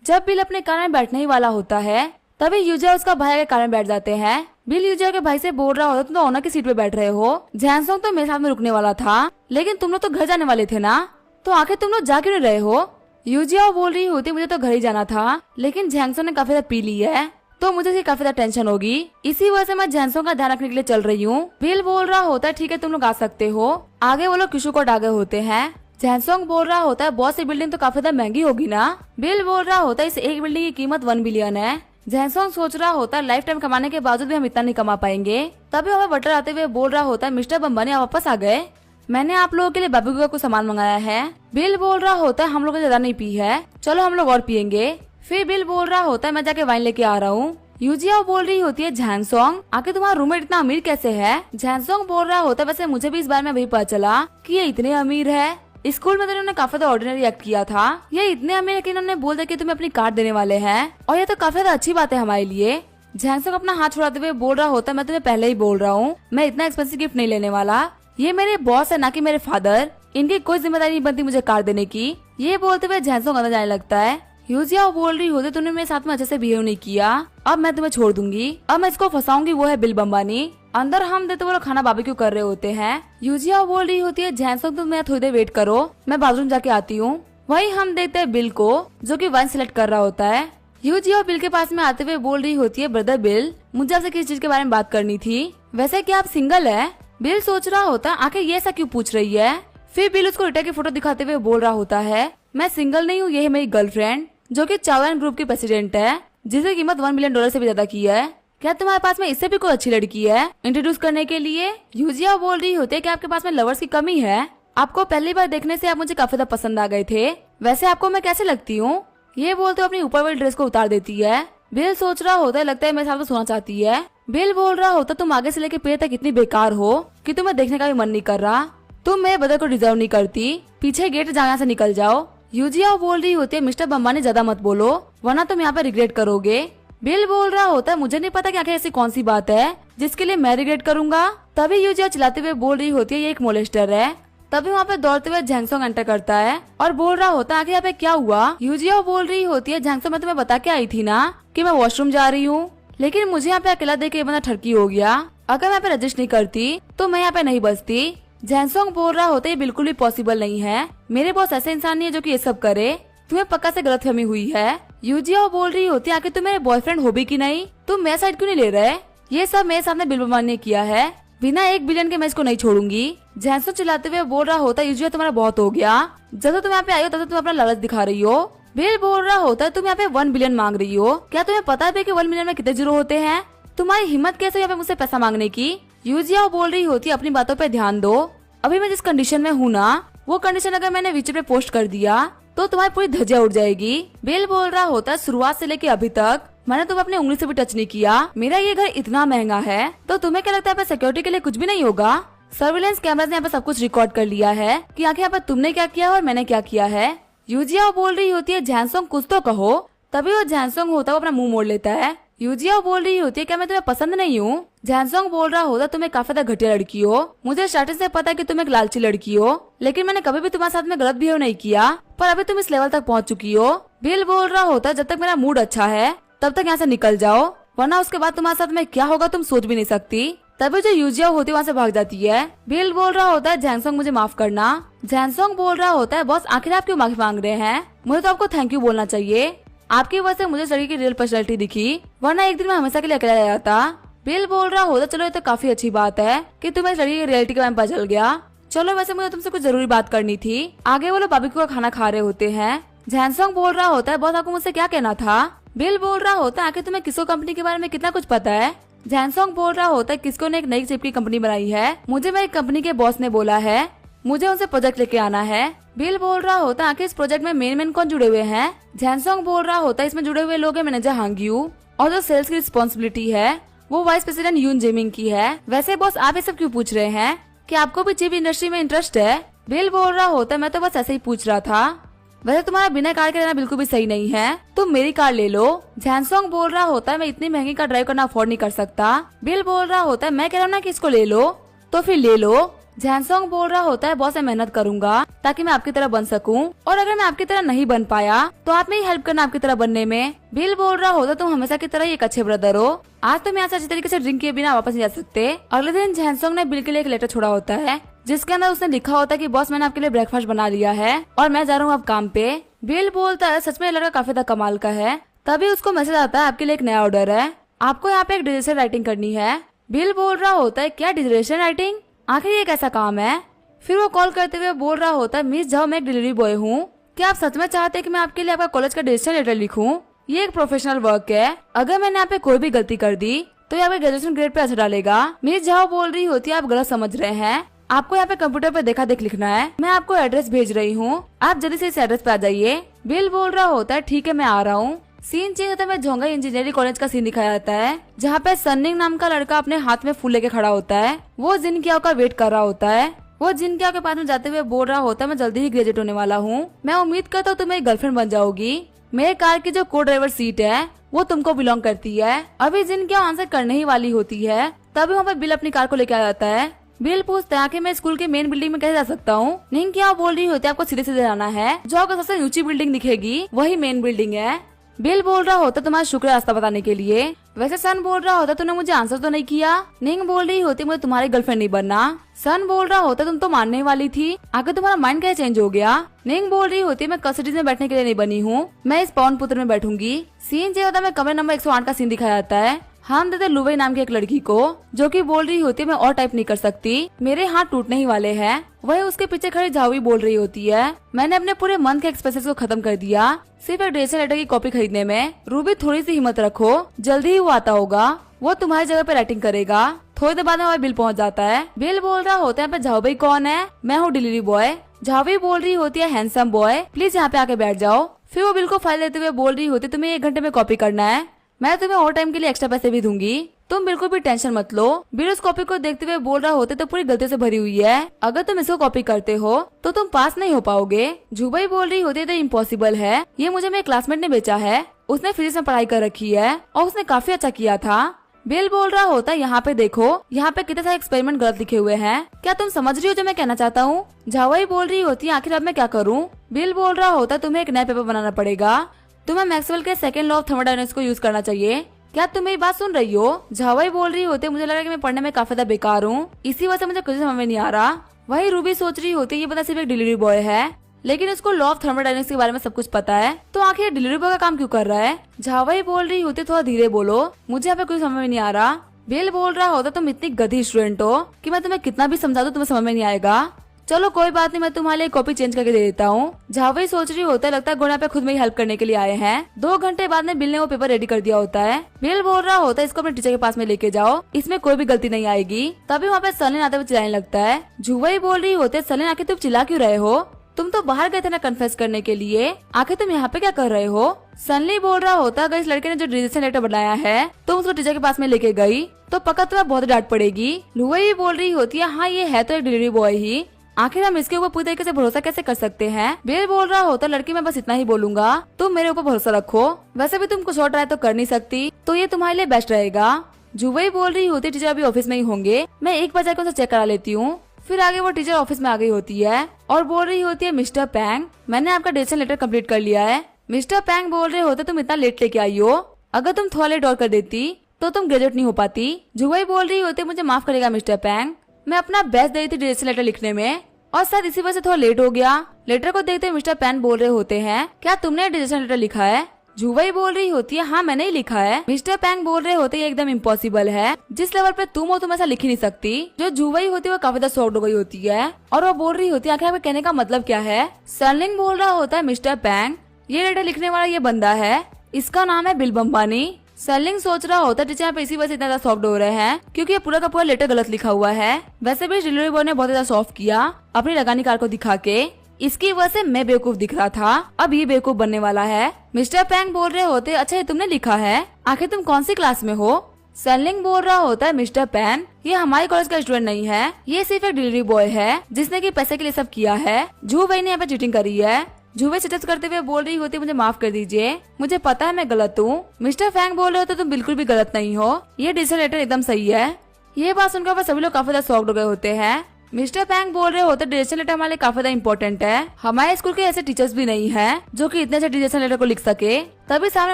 जब बिल अपने कार में बैठने ही वाला होता है तभी यूजिया उसका भाई के कार में बैठ जाते हैं। बिल यूजिया के भाई से बोल रहा होता, तुम तो ओनर की सीट पे बैठ रहे हो, जैंगसोंग तो मेरे साथ में रुकने वाला था, लेकिन तुम लोग तो घर जाने वाले थे ना, तो आखिर तुम लोग जा क्यों नहीं रहे हो? यूजिया बोल रही होती, मुझे तो घर ही जाना था, लेकिन जैंगसोंग ने काफी ज्यादा पी ली है, तो मुझे इसकी काफी ज्यादा टेंशन होगी, इसी वजह से मैं जैंगसोंग का ध्यान रखने के लिए चल रही हूँ। बिल बोल रहा होता है, ठीक है तुम लोग आ सकते हो। आगे वो लोग क्यूशु कोर्ट आगे होते हैं। जैंगसोंग बोल रहा होता है, बॉस ये बिल्डिंग तो काफी ज्यादा महंगी होगी ना। बिल बोल रहा होता है, इस एक बिल्डिंग की कीमत 1 बिलियन है। जैंगसोंग सोच रहा होता है, लाइफ टाइम कमाने के बावजूद भी हम इतना नहीं कमा पाएंगे। तभी हमें बटर आते हुए बोल रहा होता है, मिस्टर बम्बानी आप वापस आ गए, मैंने आप लोगों के लिए बारबेक्यू का कुछ सामान मंगाया है। बिल बोल रहा होता है, हम लोगों ने ज्यादा नहीं पी है, चलो हम लोग और पियेंगे। फिर बिल बोल रहा होता है, मैं जाके वाइन लेके आ रहा हूँ। यूजिया बोल रही होती है, जैंगसोंग आखिर तुम्हारा रूममेट इतना अमीर कैसे है? जैंगसोंग बोल रहा होता है, वैसे मुझे भी इस बारे में अभी पता चला कि ये इतने अमीर है। स्कूल में तो इन्होंने काफी ज्यादा ऑर्डिनरी एक्ट किया था। ये इतने अमीर है कि इन्होंने बोल दिया कि तुम्हें अपनी कार देने वाले हैं, और ये तो काफी ज्यादा अच्छी बात है हमारे लिए। जैंगसंग अपना हाथ छुड़ाते हुए बोल रहा होता, मैं तुम्हें पहले ही बोल रहा हूँ, मैं इतना एक्सपेंसिव गिफ्ट नहीं लेने वाला। ये मेरे बॉस है, ना कि मेरे फादर। इनकी कोई जिम्मेदारी नहीं बनती मुझे कार देने की। ये बोलते हुए जैंगसंग अंदर जाने लगता है। यूजिया बोल रही होती, तूने मेरे साथ में अच्छे से बिहेव नहीं किया, अब मैं तुम्हें छोड़ दूंगी, अब मैं इसको फंसाऊंगी, वो है बिल बम्बानी। अंदर हम देते वो लोग खाना बारबेक्यू कर रहे होते हैं। यूजिया बोल रही होती है, जैंगसंग तुम मैं थोड़ी देर वेट करो, मैं बाथरूम जाके आती हूँ। वही हम देखते हैं बिल को, जो कि वाइन सिलेक्ट कर रहा होता है। यूजिया बिल के पास में आते हुए बोल रही होती है, ब्रदर बिल, मुझे आपसे किस चीज के बारे में बात करनी थी। वैसे क्या आप सिंगल है? बिल सोच रहा होता है आखिर ये ऐसा क्यों पूछ रही है। फिर बिल उसको रिटा की फोटो दिखाते हुए बोल रहा होता है, मैं सिंगल नहीं हूँ, ये है मेरी गर्लफ्रेंड, जो कि चावलान ग्रुप की प्रेसिडेंट है, जिसकी कीमत $1 मिलियन से भी ज्यादा की है। क्या तुम्हारे पास में इससे भी कोई अच्छी लड़की है इंट्रोड्यूस करने के लिए? यूजिया बोल रही होती है कि आपके पास में लवर्स की कमी है, आपको पहली बार देखने से आप मुझे काफी ज्यादा पसंद आ गए थे, वैसे आपको मैं कैसे लगती हूँ? ये बोलते अपनी ऊपर वाली ड्रेस को उतार देती है। बिल सोच रहा होता है, लगता है मेरे साथ तो सोना चाहती है। बिल बोल रहा होता, तुम आगे से लेके पैर तक इतनी बेकार हो कि तुम्हें देखने का भी मन नहीं कर रहा, तुम मेरे ब्रदर को डिजर्व नहीं करती, पीछे गेट जहाँ से निकल जाओ। यूजिया बोल रही होती है, मिस्टर बम्बानी ज्यादा मत बोलो, वरना तुम यहाँ पे रिग्रेट करोगे। बिल बोल रहा होता है, मुझे नहीं पता कि आखिर ऐसी कौन सी बात है जिसके लिए मैं रिग्रेट करूंगा। तभी यूजिया चिल्लाते हुए बोल रही होती है, ये एक मोलेस्टर है। तभी वहाँ पे दौड़ते हुए जैंगसंग एंटर करता है और बोल रहा होता है, आखिर यहाँ पे क्या हुआ? यूजिया बोल रही होती है, जैंगसंग मैं तुम्हें बता के आई थी ना कि मैं वॉशरूम जा रही हूँ, लेकिन मुझे यहाँ पे अकेला देख के ये बंदा ठरकी हो गया। अगर मैं यहाँ पे रजिस्टर नहीं करती तो मैं यहाँ पे नहीं बचती। जैंगसंग बोल रहा होता है, बिल्कुल भी पॉसिबल नहीं है, मेरे बॉस ऐसे इंसान नहीं है जो कि ये सब करे, तुम्हें पक्का से गलतफहमी हुई है। यूजिया बोल रही होती है, आखिर तुम मेरे बॉयफ्रेंड हो भी कि नहीं, तुम मेरा साइड क्यों नहीं ले रहे? ये सब मेरे सामने बिल बम्बानी ने किया है, बिना $1 बिलियन के मैं इसको नहीं छोड़ूंगी। जैंगसंग चिल्लाते हुए बोल रहा होता है, यूजिया तुम्हारा बहुत हो गया, जब से तुम यहाँ पे आई हो तब से तुम अपना लालच दिखा रही हो। बिल बोल रहा होता है, तुम यहाँ पे $1 बिलियन मांग रही हो, क्या तुम्हें पता है कि 1 मिलियन में कितने जीरो होते हैं? तुम्हारी हिम्मत कैसे यहाँ पे मुझसे पैसा मांगने की? यूजिया बोल रही होती है, अपनी बातों पे ध्यान दो, अभी मैं जिस कंडीशन में हूँ ना, वो कंडीशन अगर मैंने विच पे पोस्ट कर दिया तो तुम्हारी पूरी धज्जियां उड़ जाएगी। बिल बोल रहा होता है, शुरुआत से लेके अभी तक मैंने तुम्हें अपनी उंगली से भी टच नहीं किया, मेरा ये घर इतना महंगा है तो तुम्हें क्या लगता है सिक्योरिटी के लिए कुछ भी नहीं होगा? सर्विलेंस कैमरा ने यहाँ पे सब कुछ रिकॉर्ड कर लिया है कि आखिर यहाँ पे तुमने क्या किया और मैंने क्या किया है। यूजिया बोल रही होती है, जैंगसंग कुछ तो कहो। तभी वो जैंगसंग होता है, वो अपना मुंह मोड़ लेता है। यूजिया बोल रही होती है, क्या मैं तुम्हें पसंद नहीं हूँ? जैंगसंग बोल रहा होता, तुम्हें काफी ज्यादा घटिया लड़की हो, मुझे स्टार्टिंग से पता है कि तुम एक लालची लड़की हो, लेकिन मैंने कभी भी तुम्हारे साथ में गलत बिहेव नहीं किया, पर अभी तुम इस लेवल तक पहुँच चुकी हो। बिल बोल रहा होता, जब तक मेरा मूड अच्छा है तब तक यहाँ से निकल जाओ, वरना उसके बाद तुम्हारे साथ में क्या होगा तुम सोच भी नहीं सकती। तभी जो यूजिया होती है वहाँ से भाग जाती है। बिल बोल रहा होता है, जैंगसंग मुझे माफ करना। जैंगसंग बोल रहा होता है, बॉस आखिर आप क्यों माफी मांग रहे हैं? मुझे तो आपको थैंक यू बोलना चाहिए, आपकी वजह से मुझे इस लड़की की रियल पर्सनैलिटी दिखी, वरना एक दिन मैं हमेशा के लिए अकेला रह जाता। बिल बोल रहा होता, चलो ये तो काफी अच्छी बात है कि तुम्हें इस लड़की की रियलिटी के बारे में पता चल गया। चलो वैसे मुझे तुमसे कुछ जरूरी बात करनी थी। आगे वो लोग बारबेक्यू का खाना खा रहे होते हैं। जैंगसंग बोल रहा होता है, बॉस आपको मुझसे क्या कहना था? बिल बोल रहा होता है, आखिर तुम्हें किसको कंपनी के बारे में कितना कुछ पता है? जैंगसंग बोल रहा होता है, किसको ने एक नई चिप की कंपनी बनाई है, मुझे मेरी कंपनी के बॉस ने बोला है, मुझे उनसे प्रोजेक्ट लेके आना है। बिल बोल रहा होता है, आखिर इस प्रोजेक्ट में मेन कौन जुड़े हुए हैं? जैंगसंग बोल रहा होता है, इसमें जुड़े हुए लोग हैं मैनेजर हांग यू, और जो सेल्स की रिस्पॉन्सिबिलिटी है वो वाइस प्रेसिडेंट यून जेमिंग की है। वैसे बॉस आप ये सब क्यों पूछ रहे हैं? कि आपको भी चिप इंडस्ट्री में इंटरेस्ट है? बिल बोल रहा होता है, मैं तो बस ऐसे ही पूछ रहा था, वैसे तुम्हारा बिना कार के रहना बिल्कुल भी सही नहीं है, तुम मेरी कार ले लो। जैंगसंग बोल रहा होता है, मैं इतनी महंगी कार ड्राइव करना अफोर्ड नहीं कर सकता। बिल बोल रहा होता है, मैं कह रहा हूँ ना कि इसको ले लो, तो फिर ले लो। जैंगसंग बोल रहा होता है, बॉस मैं मेहनत करूंगा ताकि मैं आपकी तरह बन सकूं, और अगर मैं आपकी तरह नहीं बन पाया तो आप में ही हेल्प करना आपकी तरह बनने में। बिल बोल रहा होता, तुम हमेशा की तरह एक अच्छे ब्रदर हो, आज तुम यहाँ से अच्छी तरीके से ड्रिंक किए बिना वापस नहीं जा सकते। अगले दिन जैंगसंग ने बिल के लिए एक लेटर छोड़ा होता है, जिसके अंदर उसने लिखा होता है कि बॉस मैंने आपके लिए ब्रेकफास्ट बना लिया है और मैं जा रहा हूँ अब काम पे। बिल बोलता है, सच में लड़का काफी ज्यादा कमाल का है। तभी उसको मैसेज आता है, आपके लिए एक नया ऑर्डर है, आपको यहाँ पे एक डिजर्टेशन राइटिंग करनी है। बिल बोल रहा होता है, क्या डिजर्टेशन राइटिंग, आखिर ये कैसा काम है? फिर वो कॉल करते हुए बोल रहा होता है, मिस जाओ मैं एक डिलीवरी बॉय हूँ, क्या आप सच में चाहते हैं कि मैं आपके लिए आपका कॉलेज का डिसीजन लेटर लिखूं? ये एक प्रोफेशनल वर्क है, अगर मैंने यहाँ पे कोई भी गलती कर दी तो ये आपके ग्रेजुएशन ग्रेड पे असर डालेगा। मिस जाओ बोल रही होती है, आप गलत समझ रहे हैं, आपको यहाँ पे कंप्यूटर पे देखा देख लिखना है, मैं आपको एड्रेस भेज रही हूँ, आप जल्दी से इस एड्रेस पे आ जाइए। बिल बोल रहा होता है, ठीक है मैं आ रहा हूँ। सीन चेंज होता है, झोंगा इंजीनियरिंग कॉलेज का सीन दिखाया जाता है, जहाँ पे सन्निंग नाम का लड़का अपने हाथ में फूल लेके खड़ा होता है, वो जिन कियाओ का वेट कर रहा होता है। वो जिनके के पास में जाते हुए बोल रहा होता है, मैं जल्दी ही ग्रेजुएट होने वाला हूँ। मैं उम्मीद करता हूँ तुम मेरी गर्लफ्रेंड बन जाओगी। मेरे कार की जो को ड्राइवर सीट है वो तुमको बिलोंग करती है। अभी जिनके आंसर करने ही वाली होती है तभी वहाँ पे बिल अपनी कार को लेके आ जाता है। बिल पूछता है कि मैं स्कूल के मेन बिल्डिंग में कैसे जा सकता हूँ। नहीं क्या बोल रही होती है, आपको सीधे सीधे जाना है, जो आपको सबसे ऊंची बिल्डिंग दिखेगी वही मेन बिल्डिंग है। बिल बोल रहा होता तुम्हारा शुक्र रास्ता बताने के लिए। वैसे सन बोल रहा होता तूने मुझे आंसर तो नहीं किया। निंग बोल रही होती मुझे तुम्हारी गर्लफ्रेंड नहीं बनना। सन बोल रहा होता तुम तो मानने वाली थी, आगे तुम्हारा माइंड कैसे चेंज हो गया। निंग बोल रही होती मैं कस्टडीज में बैठने के लिए नहीं बनी हूँ, मैं इस पवन पुत्र में बैठूंगी। सीन जो होता है कमरे नंबर 108 का सीन दिखाया जाता है। हम देते लुवई नाम की एक लड़की को, जो कि बोल रही होती है मैं और टाइप नहीं कर सकती, मेरे हाथ टूटने ही वाले हैं। वही उसके पीछे खड़ी झावी बोल रही होती है मैंने अपने पूरे मंथ के एक्सपेंसेस को खत्म कर दिया सिर्फ एक डिजिटल लेटर की कॉपी खरीदने में। रूबी थोड़ी सी हिम्मत रखो, जल्दी ही वो आता होगा, वो तुम्हारी जगह पे राइटिंग करेगा। थोड़ी देर बाद में बिल पहुंच जाता है। बिल बोल रहा होता है झावी कौन है, मैं हूँ डिलीवरी बॉय। झावी बोल रही होती है हैंडसम बॉय प्लीज यहाँ पे आके बैठ जाओ। फिर वो बिल को फाइल देते हुए बोल रही होती तुम्हें 1 घंटे में कॉपी करना है, मैं तुम्हें और टाइम के लिए एक्स्ट्रा पैसे भी दूंगी, तुम बिल्कुल भी टेंशन मत लो। बिल उस कॉपी को देखते हुए बोल रहा होते तो पूरी गलती से भरी हुई है, अगर तुम इसको कॉपी करते हो तो तुम पास नहीं हो पाओगे। जुबई बोल रही होती तो इम्पॉसिबल है, ये मुझे मेरे क्लासमेट ने बेचा है, उसने फिजिक्स में पढ़ाई कर रखी है और उसने काफी अच्छा किया था। बिल बोल रहा होता यहाँ पे देखो, यहाँ पे कितने सारे एक्सपेरिमेंट गलत लिखे हुए हैं, क्या तुम समझ रही हो जो मैं कहना चाहता हूँ। झावई बोल रही होती आखिर अब मैं क्या करूँ। बिल बोल रहा होता तुम्हें एक नया पेपर बनाना पड़ेगा, तुम्हें मैक्सवेल के सेकंड लॉ ऑफ थर्मोडायनेमिक्स को यूज करना चाहिए। क्या तुम मेरी बात सुन रही हो। झावई बोल रही होती मुझे लग रहा है कि मैं पढ़ने में काफी ज्यादा बेकार हूँ, इसी वजह से मुझे कुछ समझ में नहीं आ रहा। वही रूबी सोच रही होती ये बता सिर्फ एक डिलीवरी बॉय है, लेकिन उसको लॉ ऑफ थर्मोडायनेमिक्स के बारे में सब कुछ पता है, तो आखिर डिलीवरी बॉय का काम क्यों कर रहा है। झावई बोल रही होती थोड़ा धीरे बोलो, मुझे यहाँ पे कुछ समझ में नहीं आ रहा। बिल बोल रहा होता तुम इतनी गधी स्टूडेंट हो कि मैं तुम्हें कितना भी समझा दूं तुम्हें समझ में नहीं आएगा, चलो कोई बात नहीं मैं तुम्हारे लिए कॉपी चेंज करके दे देता हूँ। झावई सोच रही होता है लगता है गोना पे खुद में ही हेल्प करने के लिए आए हैं। 2 घंटे बाद में बिल ने वो पेपर रेडी कर दिया होता है। बिल बोल रहा होता है इसको अपने टीचर के पास में लेके जाओ, इसमें कोई भी गलती नहीं आएगी। तभी वहाँ पे सलिन आते हुए चिल्लाने लगता है। झुवई बोल रही होते सलिन आखिर तुम चिल्ला क्यों रहे हो, तुम तो बाहर गए थे ना कन्फेस करने के लिए, आखिर तुम यहाँ पे क्या कर रहे हो। सनली बोल रहा होता अगर इस लड़के ने जो डिसीजन लेटर बनाया है तुम उसको टीचर के पास में लेके गई तो पक्का तुम्हें बहुत डांट पड़ेगी। लुवई बोल रही होती है हाँ ये है तो एक डिलीवरी बॉय ही, आखिर हम इसके ऊपर पूरी तरीके से भरोसा कैसे कर सकते हैं। बिल बोल रहा होता लड़की मैं बस इतना ही बोलूंगा, तुम मेरे ऊपर भरोसा रखो, वैसे भी तुम कुछ और ट्राई तो कर नहीं सकती, तो ये तुम्हारे लिए बेस्ट रहेगा। जुवई बोल रही होती टीचर अभी ऑफिस में ही होंगे, मैं एक बार जाकर उनसे चेक करा लेती हूँ। फिर आगे वो टीचर ऑफिस में आ गई होती है और बोल रही होती है मिस्टर पैंग मैंने आपका डिसीजन लेटर कंप्लीट कर लिया है। मिस्टर पैंग बोल रहे होते तुम इतना लेट लेके आई हो, अगर तुम थोड़ा लेट और कर देती तो तुम ग्रेजुएट नहीं हो पाती। जुवई बोल रही होती मुझे माफ करेगा मिस्टर पैंग, मैं अपना बेस्ट दे रही थी डिसीजन लेटर लिखने में और शायद इसी वजह से थोड़ा लेट हो गया। लेटर को देखते हुए मिस्टर पैन बोल रहे होते हैं क्या तुमने डिसीजन लेटर लिखा है। जुवई बोल रही होती है हाँ मैंने ही लिखा है। मिस्टर पैंग बोल रहे होते हैं एकदम इम्पॉसिबल है, जिस लेवल पे तुम हो तुम ऐसा लिख ही नहीं सकती। जो जुवई होती है वो काफी ज्यादा शॉक्ड हो गई होती है और वो बोल रही होती है आखिर कहने का मतलब क्या है। सर्लिंग बोल रहा होता है मिस्टर पैंग ये लेटर लिखने वाला ये बंदा है, इसका नाम है बिल बम्बानी। सर्लिंग सोच रहा होता टीचर यहाँ पे इसी वजह से इतना ज्यादा सॉफ्ट हो रहे हैं क्योंकि ये पूरा का पूरा लेटर गलत लिखा हुआ है। वैसे भी डिलीवरी बॉय ने बहुत ज्यादा सॉफ्ट किया अपनी लगानी कार को दिखा के, इसकी वजह से मैं बेवकूफ दिख रहा था, अब ये बेवकूफ बनने वाला है। मिस्टर पैंग बोल रहे होते अच्छा ये तुमने लिखा है, आखिर तुम कौन सी क्लास में हो। सर्लिंग बोल रहा होता है मिस्टर पैन ये हमारे कॉलेज का स्टूडेंट नहीं है, ये सिर्फ एक डिलीवरी बॉय है जिसने की पैसे के लिए सब किया है। जुवई ने यहाँ पे चीटिंग करी है। जुवई सजेस्ट करते हुए बोल रही होती मुझे माफ कर दीजिए, मुझे पता है मैं गलत हूँ। मिस्टर फैंग बोल रहे होते तुम बिल्कुल भी गलत नहीं हो, ये डिसीजन लेटर एकदम सही है। ये बात सुनकर सभी लोग काफी ज्यादा शॉक्ड हो गए होते हैं। मिस्टर पैंग बोल रहे होते डिसीजन लेटर हमारे लिए काफी ज्यादा इम्पोर्टेंट है, हमारे स्कूल के ऐसे टीचर्स भी नहीं है जो कि इतने अच्छे डिसीजन लेटर को लिख सके। तभी सामने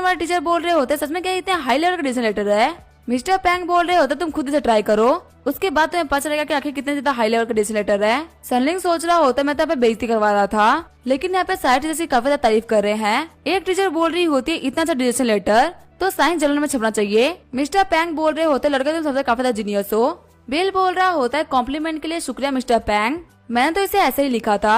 वाले टीचर बोल रहे होते सच में क्या इतने हाई लेवल का डिसीजन लेटर है। मिस्टर पैंग बोल रहे होते तुम खुद इसे ट्राई करो, उसके बाद तुम्हें पता चलेगा कि आखिर कितने ज्यादा हाई लेवल का डिसीजन लेटर है। सनलिंग सोच रहा होता मैं तो यहाँ पे बेइज्जती करवा रहा था, लेकिन यहाँ पे सारे टीचर्स की काफी ज्यादा तारीफ कर रहे हैं। एक टीचर बोल रही होती है इतना अच्छा डिसीजन लेटर तो साइंस जर्नल में छपना चाहिए। मिस्टर पैंग बोल रहे होते लड़के तुम सबसे काफी ज्यादा जीनियस हो। बिल बोल रहा होता है कॉम्प्लीमेंट के लिए शुक्रिया मिस्टर पैंग, मैंने तो इसे ऐसे ही लिखा था।